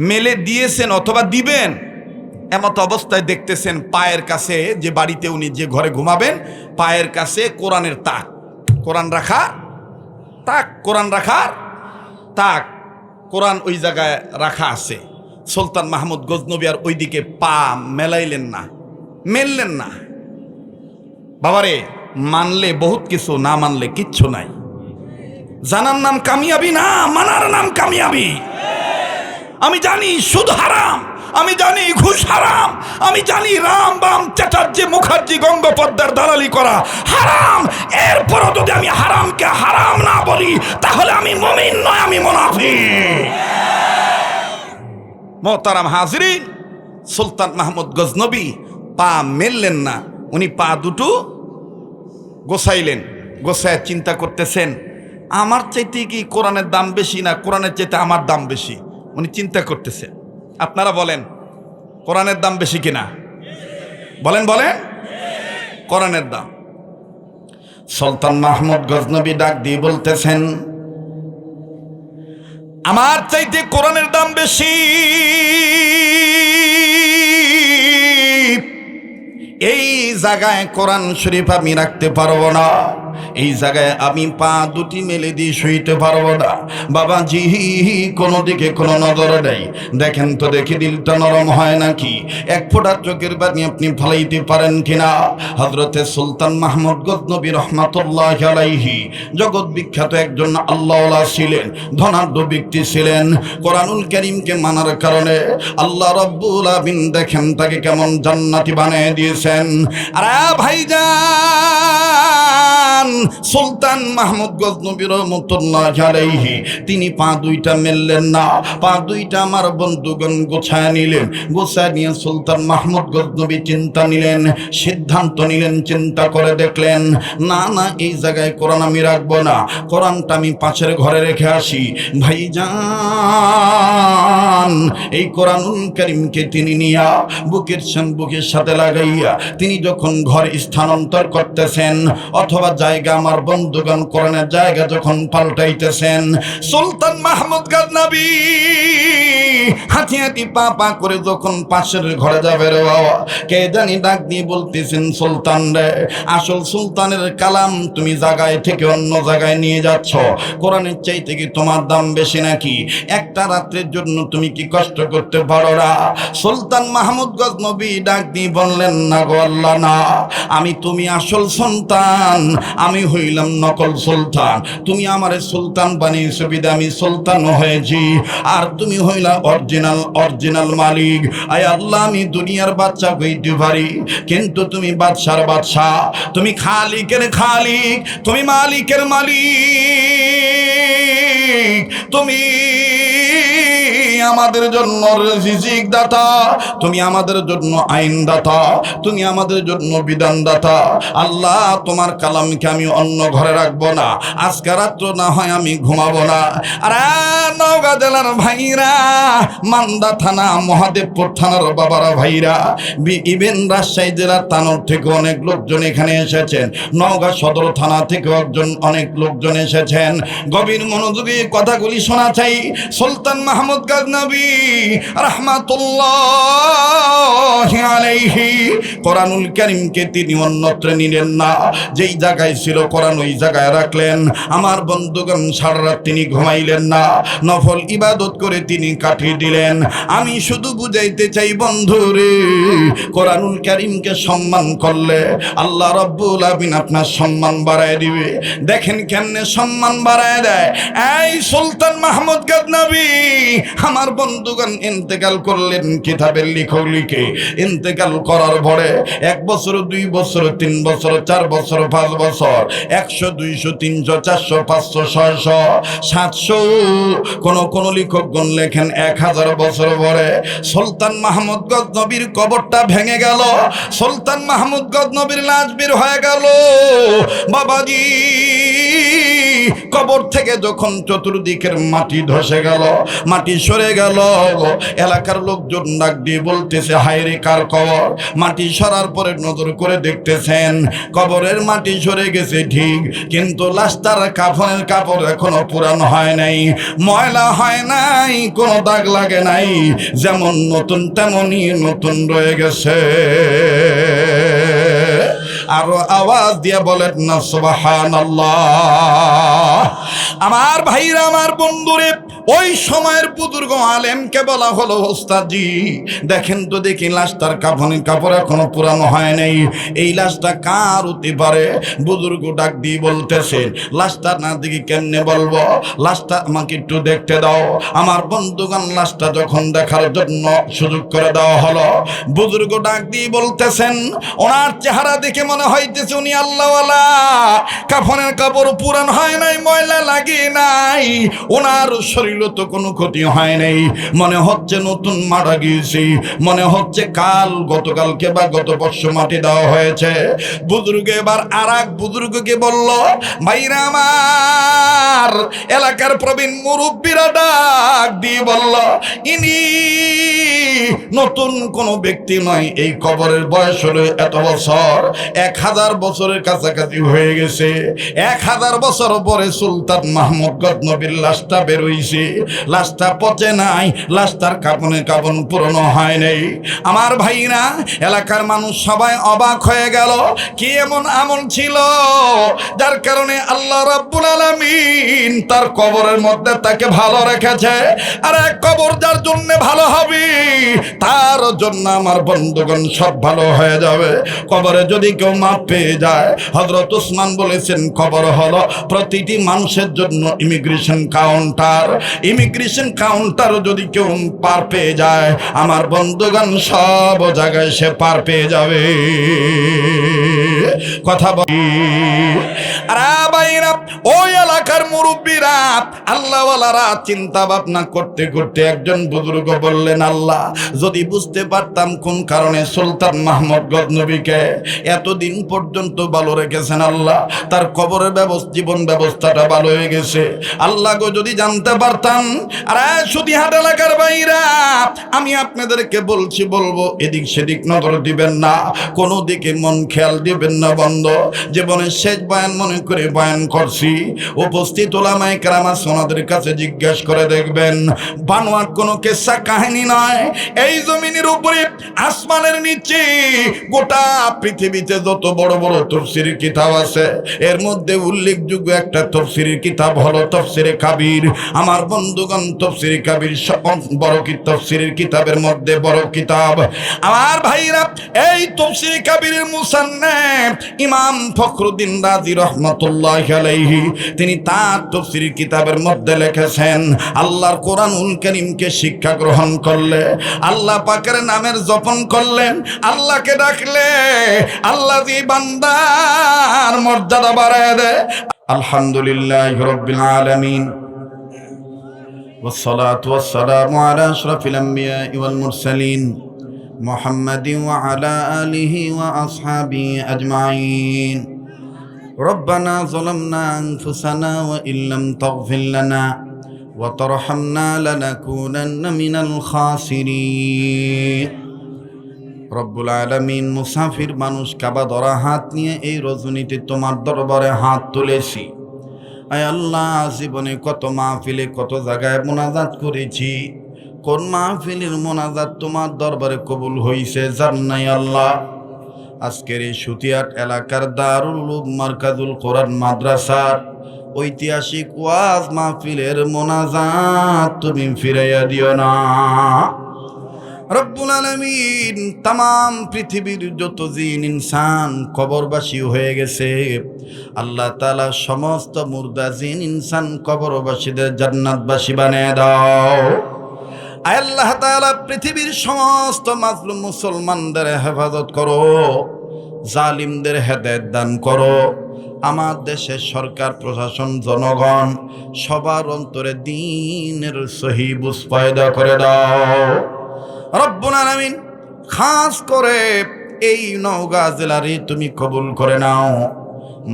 মেলে দিয়েছেন অথবা দিবেন, এমত অবস্থায় দেখতেছেন পায়ের কাছে, যে বাড়িতে উনি যে ঘরে ঘুমাবেন, পায়ের কাছে কোরআনের তাক, কোরআন রাখা তাক, কোরআন রাখার তাক, কোরআন ওই জায়গায় রাখা আছে। সুলতান মাহমুদ গজনবী আর ওইদিকে পা মেলাইলেন না, মেললেন না। বাবারে, মানলে বহুত কিছু, না মানলে কিচ্ছু নাই। জানার নাম কামিয়াবি না, মানার নাম কামিয়াবি। আমি জানি সুদ হারাম, আমি জানি ঘুষ হারাম, আমি জানি রাম বাম চ্যাটার্জি মুখার্জি গঙ্গোপাধ্যায়ের দালালি করা হারাম। এরপরও যদি আমি হারামকে হারাম না বলি, তাহলে আমি মুমিন নয়, আমি মুনাফিক। মোহতারাম হাজরিন, সুলতান মাহমুদ গজনবী পা মেললেন না, উনি পা দুটো গোছাইলেন। গোছায় চিন্তা করতেছেন, আমার চাইতে কি কোরআনের দাম বেশি, না কোরআনের চাইতে আমার দাম বেশি? উনি চিন্তা করতেছেন। আপনারা বলেন কোরআনের দাম বেশি কিনা? বলেন বলেন, কোরআনের দাম। সুলতান মাহমুদ গজনবী ডাক দিয়ে বলতেছেন, আমার চাইতে কোরআনের দাম বেশি। এই জায়গায় কোরআন শরীফ আমি রাখতে পারবো না, এই জায়গায় আমি পা দুটি মেলে দিয়ে শুইতে পারবো না। বাবাজি কোনো দিকে কোনো নজর নেই। দেখেন তো দেখি দিলটা নরম হয় নাকি, এক ফোঁটা চোখের পানি আপনি ফালাইতে পারেন কিনা। হযরতে সুলতান মাহমুদ গজনবী রাহমাতুল্লাহি আলাইহি জগৎ বিখ্যাত একজন আল্লাহওয়ালা ছিলেন, ধনাঢ্য ব্যক্তি ছিলেন। কোরআনুল কারীমকে মানার কারণে আল্লাহ রাব্বুল আলামিন দেখেন তাকে কেমন জান্নাতি বানিয়ে দিয়েছেন। আরে ভাইজান, সুলতান মাহমুদ গজনবী রাহমাতুল্লাহি আলাইহি তিনি পা দুইটা মেললেন না, পা দুইটা আমার বন্ধুগণ গোছায় নিলেন। গোছায় নিয়ে সুলতান মাহমুদ গজনবী চিন্তা নিলেন, সিদ্ধান্ত নিলেন, চিন্তা করে দেখলেন, না না এই জায়গায় কোরআন আমি রাখবো না, কোরআনটা আমি পাশের ঘরে রেখে আসি। ভাইজান, এই কোরআনুল কারীমকে তিনি নিয়া বুকের সাথে লাগাইয়া তিনি যখন ঘর স্থানান্তর করতেছেন, অথবা জায়গা আমার বন্ধুগণ কোরআনের জায়গা যখন পাল্টাইতেছেন, সুলতান মাহমুদ গজনবী হাঁটি হাঁটি পা পা করে যখন পাশের ঘরে যাবে রে বাবা, কে জানি ডাক দিয়ে বলতেছেন, সুলতান রে, আসল সুলতানের কালাম তুমি জায়গায় থেকে অন্য জায়গায় নিয়ে যাচ্ছ, কোরআনের চাইতে কি তোমার দাম বেশি নাকি? একটা রাত্রের জন্য তুমি কি কষ্ট করতে পারো না? সুলতান মাহমুদ গজনবী ডাক দিয়ে বললেন, না গো আল্লাহ না, আমি তুমি আসল সুলতান, আমি হইলাম নকল সুলতান। তুমি আমারে সুলতান বানিয়েছো বিদে আমি সুলতান হয়েছি, আর তুমি হইলা অরিজিনাল মালিক। আয় আল্লাহ, আমি দুনিয়ার বাদশা হইতে পারি, কিন্তু তুমি বাদশার বাদশা, তুমি খালিকের খালিক, তুমি মালিকের মালিক, তুমি আমাদের জন্য রিজিক দাতা, তুমি আমাদের জন্য আইন দাতা, তুমি আমাদের জন্য বিধান দাতা। আল্লাহ, তোমার কালামকে আমি অন্য ঘরে রাখবো না, আজকে রাত্র না হয় আমি ঘুমাবো না। আরে নওগাঁ জেলার ভাইরা, মান্দা থানা, মহাদেবপুর থানার বাবারা ভাইরা, ইভেন রাজশাহী জেলার তানোর থেকে অনেক লোকজন এখানে এসেছেন, নওগাঁ সদর থানা থেকে অনেক লোকজন এসেছেন। গভীর মনোযোগে কথাগুলি শোনা চাই। সুলতান মাহমুদ গজনবী রাহমাতুল্লাহি আলাইহি কোরআনুল কারীমকে তিনি অন্যত্র নিলেন না, যেই জায়গায় ছিল কোরআন ওই জায়গায় রাখলেন। আমার বন্ধুগণ, সারা রাত তিনি ঘুমাইলেন না, নফল ইবাদত করে তিনি কাটিয়ে দিলেন। আমি শুধু বুঝাইতে চাই বন্ধুরে, কোরআনুল কারীমকে সম্মান করলে আল্লাহ রাব্বুল আলামিন আপনার সম্মান বাড়ায় দিবে। দেখেন কেমনে সম্মান বাড়ায় দেয়। এই সুলতান মাহমুদ গজনবী আমার বন্ধুগণ ইন্তেকাল করলেন কিতাবের লিখে। ইন্তেকাল করার পরে 1 বছর, 2 বছর, 3 বছর, 4 বছর, 5 বছর, 100, 200, 300, 400, 500, 600, 700, কোন লেখকগণ লেখেন 1000 বছর পরে সুলতান মাহমুদ গজনবীর কবরটা ভেঙে গেল, সুলতান মাহমুদ গজনবীর লাশ বের হয়ে গেল। বাবাজি, কবর থেকে যখন চতুর্দিকের মাটি ধসে গেল, মাটি সরে গেল, এলাকার লোকজন ডাক দিয়ে বলতেছে, হায় রে কার কবর? মাটি সরার পরে নজর করে দেখতেছেন কবরের মাটি সরে গেছে ঠিক, কিন্তু লাশটার কাফনের কাপড় এখনো পুরানো হয় নাই, ময়লা হয় নাই, কোনো দাগ লাগে নাই, যেমন নতুন তেমনই নতুন রয়ে গেছে। আরো আওয়াজ দিয়ে বলেন না সুবহানাল্লাহ। আমার ভাইরা, আমার বন্ধুরে, ওই সময়ের বুজুর্গ আলেমকে বলা হলো, ওস্তাদজি দেখেন তো দেখি লাশটার কাফনের কাপড় এখনো পুরানো হয় নাই, এই লাশটা কার হতে পারে? বুজুর্গ ডাক দিয়ে বলতেছেন, লাশটা না দেখি কেমনে বলবো, লাশটা আমাকে একটু দেখতে দাও। আমার বন্ধুগণ লাশটা যখন দেখার জন্য সুযোগ করে দেওয়া হলো, বুজুর্গ ডাক দিয়ে বলতেছেন, ওনার চেহারা দেখে মনে হইতেছে উনি আল্লাহওয়ালা, কাফনের কাপড় পুরান হয় নাই, ময়লা লাগে নাই, ওনার শরীর তো কোনো ক্ষতি হয় নাই, মনে হচ্ছে নতুন মারা গিয়েছি, মনে হচ্ছে গতকালকে বা গত বর্ষ মাটি দেওয়া হয়েছে। বুজুর্গ এবার আর এক বুজুর্গকে বলল, ভাইরা আমার, এলাকার প্রবীণ মুরব্বীরা ডাক দিয়ে বলল, ইনি নতুন কোনো ব্যক্তি নয়, এই কবরের বয়স হলো এত বছর, 1000 বছরের কাছাকাছি হয়ে গেছে। 1000 বছর পরে সুলতান মাহমুদ গজনবীর লাশটা বেরোইছে, লাশটা পচে নাই, লাশটার কাফনের কাফন পুরনো হয় নাই। আমার ভাইরা, এলাকার মানুষ সবাই অবাক হয়ে গেল, কি এমন আমল ছিল যার কারণে আল্লাহ রাব্বুল আলামিন তার কবরের মধ্যে তাকে ভালো রেখেছে? আর এক কবর যার জন্য ভালো হবে, তার জন্য আমার বন্ধুগণ সব ভালো হয়ে যাবে। কবরে যদি কেউ মাপ পেয়ে যায়, হযরত ওসমান বলেছেন, কবর হলো প্রতিটি মানুষের জন্য ইমিগ্রেশন কাউন্টার। ইমিগ্রেশন কাউন্টার যদি কেউ পার পেয়ে যায়, আমার বন্ধুগণ সব জায়গায় সে পার পেয়ে যাবে। কথা বলি। আর ভাইরা, ওই এলাকার মুরব্বীরা, আল্লাহওয়ালারা চিন্তা ভাবনা করতে করতে একজন বুজুর্গ বললেন, আল্লাহ যদি বুঝতে পারতাম কোন কারণে সুলতান মাহমুদ গজনবীকে এতদিন পর্যন্ত ভালো রেখেছেন, আল্লাহ তার কবরের জীবন ব্যবস্থাটা ভালো হয়ে গেছে, আল্লাহ গো যদি জানতে পারতাম। আর সুদিহাট এলাকার ভাইরা, আমি আপনাদেরকে বলবো এদিক সেদিক নজর দিবেন না, কোনো দিকে মন খেয়াল দিবেন না বন্ধ। জীবনের শেষ বয়ান মনে করে বয়ান করছি, উপস্থিত ওলামায়ে কেরাম ওনাদের কাছে জিজ্ঞেস করে দেখবেন, বানোয়াট কোনো কিসসা কাহিনী নয়। এই জমিনের উপরে, আসমানের নিচে, গোটা পৃথিবীতে যত বড় বড় তাফসীরের কিতাব আছে, এর মধ্যে উল্লেখযোগ্য একটা তাফসীরের কিতাব হলো তাফসীরে কাবীর। আমার বন্ধুগণ, তাফসীরে কাবীর বড় কি তাফসীরের কিতাবের মধ্যে বড় কিতাব। আমার ভাইরা, এই তাফসীরে কাবীরের মুসান্নিফ ইমাম ফখরুদ্দীন রাজি রাহমাতুল্লাহি আলাইহি, তিনি তার তাফসীরের কিতাবের মধ্যে লিখেছেন, আল্লাহর কোরআনুল কারীমকে শিক্ষা গ্রহণ করলে, আল্লাহ পাকের নামের জপন করলেন, আল্লাহকে ডাকলে আল্লাহ যে বান্দার মর্যাদা বাড়ায় দেয়। আলহামদুলিল্লাহি রাব্বিল আলামিন, والصلاة والسلام على أشرف الأنبياء والمرسلين محمد وعلى آله وأصحابه أجمعين. ربنا ظلمنا أنفسنا وإن لم تغفر لنا وترحمنا لنكونن من الخاسرين. রব্বুল আলামিন, মুসাফির মানুষ কাবা ধরা হাত নিয়ে এই রজনীতে তোমার দরবারে হাত তুলেছি। আয় আল্লাহ, জীবনে কত মাহফিলে কত জায়গায় মোনাজাত করেছি, কোন মাহফিলের মোনাজাত তোমার দরবারে কবুল হইছে জান্নাই আল্লাহ। আজকের এই সুতিয়াট এলাকার দারুল উলুম মারকাজুল কোরআন মাদ্রাসার ঐতিহাসিক ওয়াজ মাহফিলের মোনাজাত তুমি ফিরাইয়া দিও না রব্বুল আলামিন। তাম পৃথিবীর যত জিন ইনসান কবরবাসী হয়ে গেছে, আল্লাহ তাআলা সমস্ত মুর্দা জিন ইনসান কবরবাসীদের জান্নাতবাসী বানিয়ে দাও। আল্লাহ তাআলা পৃথিবীর সমস্ত মাজলুম মুসলমানদের হেফাজত করো, জালিমদের হেদায়েত দান করো। আমার দেশের সরকার, প্রশাসন, জনগণ সবার অন্তরে দ্বীনের সহি বুঝ পয়দা করে দাও রব্বুল আলামিন। খাস করে এই নওগাঁ জেলারে তুমি কবুল করে নাও,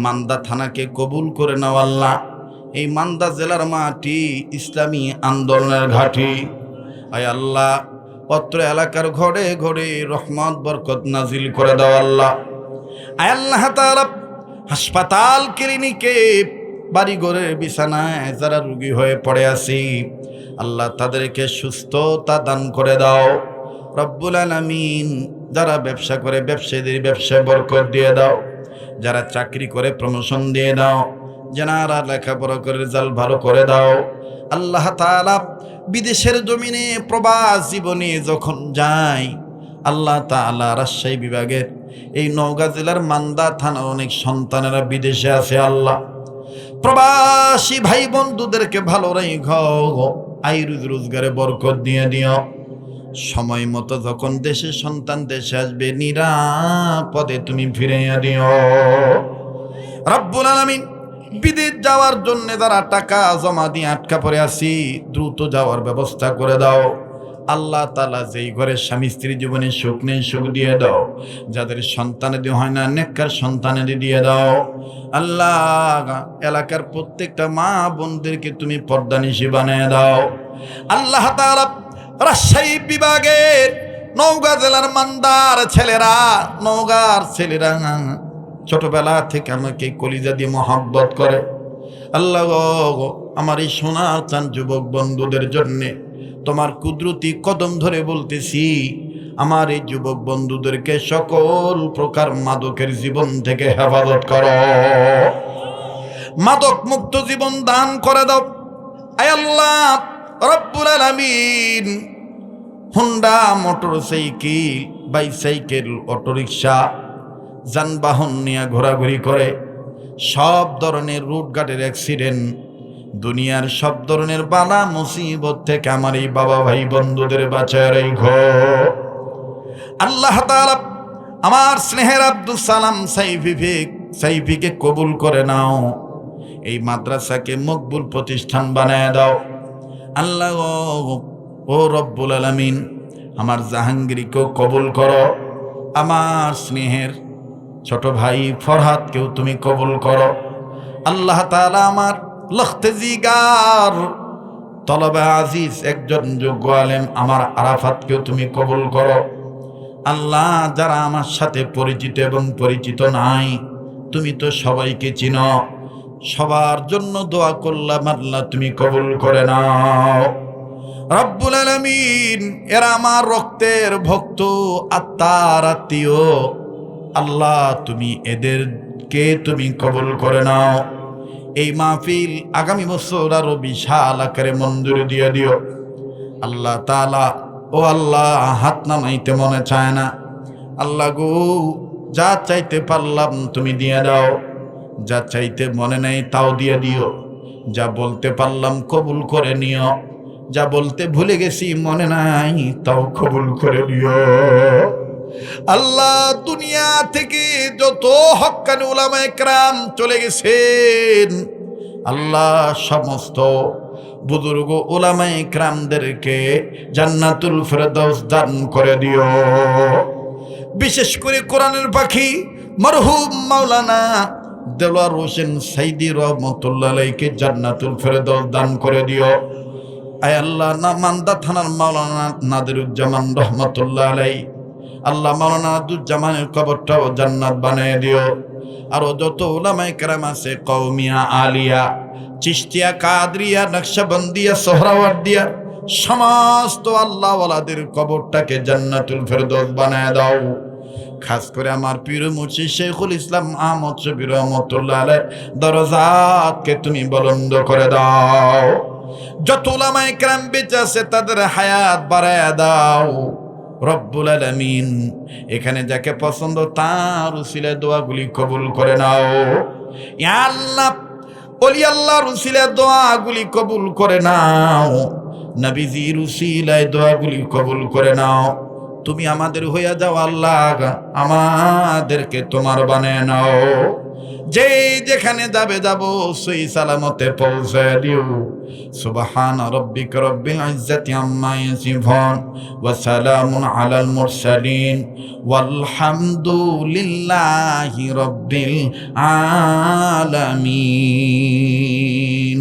মান্দা থানাকে কবুল করে নাও আল্লাহ। এই মান্দা জেলার মাটি ইসলামী আন্দোলনের ঘাঁটি। আয় আল্লাহ, অত্র এলাকার ঘরে ঘরে রহমত বরকত নাজিল করে দাও আল্লাহ। আয় আল্লাহ তাআলা, হাসপাতাল ক্লিনিকে বাড়িঘরের বিছানায় যারা রোগী হয়ে পড়ে আছি আল্লাহ, তাদেরকে সুস্থতা দান করে দাও রব্বুল আলামিন। যারা ব্যবসা করে ব্যবসায়ীদের ব্যবসায় বরকত দিয়ে দাও, যারা চাকরি করে প্রমোশন দিয়ে দাও, যারা লেখাপড়া করে রেজাল্ট ভালো করে দাও আল্লাহ তাআলা। বিদেশের জমিনে প্রবাস জীবনে যখন যাই আল্লাহ তাআলা, রাজশাহী বিভাগের এই নওগাঁ জেলার মান্দা থানার অনেক সন্তানেরা বিদেশে আছে আল্লাহ, প্রবাসী ভাই বন্ধুদেরকে ভালো রাখো, আয় রোজগারে বরকত দিয়ে দিও। সময় মতো যখন দেশের সন্তান দেশে আসবে নিরাপদে তুমি ফিরাইয়া দিও রব্বুল আলামিন। বিদেশ যাওয়ার জন্য যারা টাকা জমা দিয়ে আটকা পড়ে আছি দ্রুত যাওয়ার ব্যবস্থা করে দাও আল্লাহ তাআলা। যেই ঘরে স্বামী স্ত্রী জীবনে সুখ নেই সুখ দিয়ে দাও, যাদের সন্তানেদি হয় না নেককার সন্তানেদি দিয়ে দাও আল্লাহ। এলাকার প্রত্যেকটা মা বোনদেরকে তুমি পর্দানিশী বানিয়ে দাও আল্লাহ তাআলা। রাজশাহী বিভাগের নওগাঁ জেলার মান্দার ছেলেরা, নওগাঁর ছেলেরা ছোটবেলা থেকে আমাকে কলিজা দিয়ে মহব্বত করে আল্লাহ গো। আমার এই সোনার চান যুবক বন্ধুদের জন্যে তোমার কুদরতি কদম ধরে বলতেছি, আমার এই যুবক বন্ধুদেরকে সকল প্রকার মাদকের জীবন থেকে হেফাজত করো, মাদক মুক্ত জীবন দান করে দাও আয় আল্লাহ রব্বুল আলামিন। হুন্ডা মোটরসাইকেল, বাইসাইকেল, অটোরিকশা যানবাহন নিয়ে ঘোরাঘুরি করে, সব ধরনের রুটঘাটের অ্যাক্সিডেন্ট, দুনিয়ার সব ধরনের বালা মুসিবত থেকে আমার এই বাবা ভাই বন্ধুদের বাঁচায় রেখো আল্লাহ তাআলা। আমার স্নেহের আব্দুল সালাম সাইফিকে কবুল করে নাও, এই মাদ্রাসাকে মকবুল প্রতিষ্ঠান বানায় দাও আল্লাহ ও রব্বুল আলামিন। আমার জাহাঙ্গীরকেও কবুল করো, আমার স্নেহের ছোট ভাই ফরহাদকেও তুমি কবুল করো আল্লাহ তাআলা। আমার লখতে জিগার তলবে আজিজ একজন যোগ্য আলেম আমার আরাফাতকেও তুমি কবুল করো আল্লাহ। যারা আমার সাথে পরিচিত এবং পরিচিত নাই তুমি তো সবাইকে চিনো, সবার জন্য দোয়া করলাম আল্লাহ তুমি কবুল করে নাও রব্বুল আলামিন। এরা আমার রক্তের ভক্ত, আত্মার আত্মীয় আল্লাহ, তুমি এদেরকে তুমি কবুল করে নাও। এই মাহফিল আগামী বছর আরো বিশাল আকারে মঞ্জুরি দিয়ে দিও আল্লাহ তাআলা। ও আল্লাহ, হাত নামাইতে মনে চায় না আল্লাহ গো, যা চাইতে পারলাম তুমি দিয়ে দাও, যা চাইতে মনে নেই তাও দিয়ে দিও, যা বলতে পারলাম কবুল করে নিও, যা বলতে ভুলে গেছি মনে নাই তাও কবুল করে নিও আল্লাহ। দুনিয়া থেকে যত হক্কানি উলামায়ে কেরাম চলে গেছেন আল্লাহ, সমস্ত বুজুর্গ উলামায়ে কেরামদেরকে জান্নাতুল ফেরদাউস দান করে দিও। বিশেষ করে কোরআনের পাখি মরহুম মাওলানা দেলোয়ার হোসেন সাইদি রহমতুল্লাহ আলাইহিকে জান্নাতুল ফেরদাউস দান করে দিও আয় আল্লাহ। মান্দা থানার মাওলানা নাদিরুজ্জামান রহমতুল্লাহ আলাইহি আল্লাহ, মাওলানা নাদিরুজ্জামানের কবরটাও জান্নাত বানিয়ে দিও। আরো যত উলামায়ে কেরাম আছে কওমিয়া, আলিয়া, চিশতিয়া, কাদরিয়া, নকশবন্দিয়া, সোহরাওয়ার্দিয়া, সমস্ত আল্লাহ ওয়ালাদের কবরটাকে জান্নাতুল ফেরদৌস বানায় দাও। খাস করে আমার পীর মুর্শিদ শেখুল ইসলাম আহমদ শফি রহমতুল্লাহ আলাইহি দরজাতকে তুমি বুলন্দ করে দাও। যত উলামায়ে কেরাম বেঁচে আছে তাদের হায়াত বাড়ায় দাও রব্বুল আলামিন। এখানে যাকে পছন্দ তার উসিলায় দোয়াগুলি কবুল করে নাও ইয়া আল্লাহ। ওলি আল্লাহর উসিলায় দোয়াগুলি কবুল করে নাও, নবীজির উসিলায় দোয়াগুলি কবুল করে নাও। তুমি আমাদের হইয়া যাও আল্লাহ, আমাদেরকে তোমার বানায় নাও। যে যেখানে যাবে যাব সই সালামতে পৌঁছে দিও। সুবহান রাব্বিকা রব্বিল ইজ্জাতি আম্মা ইয়াসিফুন ওয়া সালামুন আলাল মুরসালিন ওয়ালহামদুলিল্লাহি রাব্বিল আলামিন।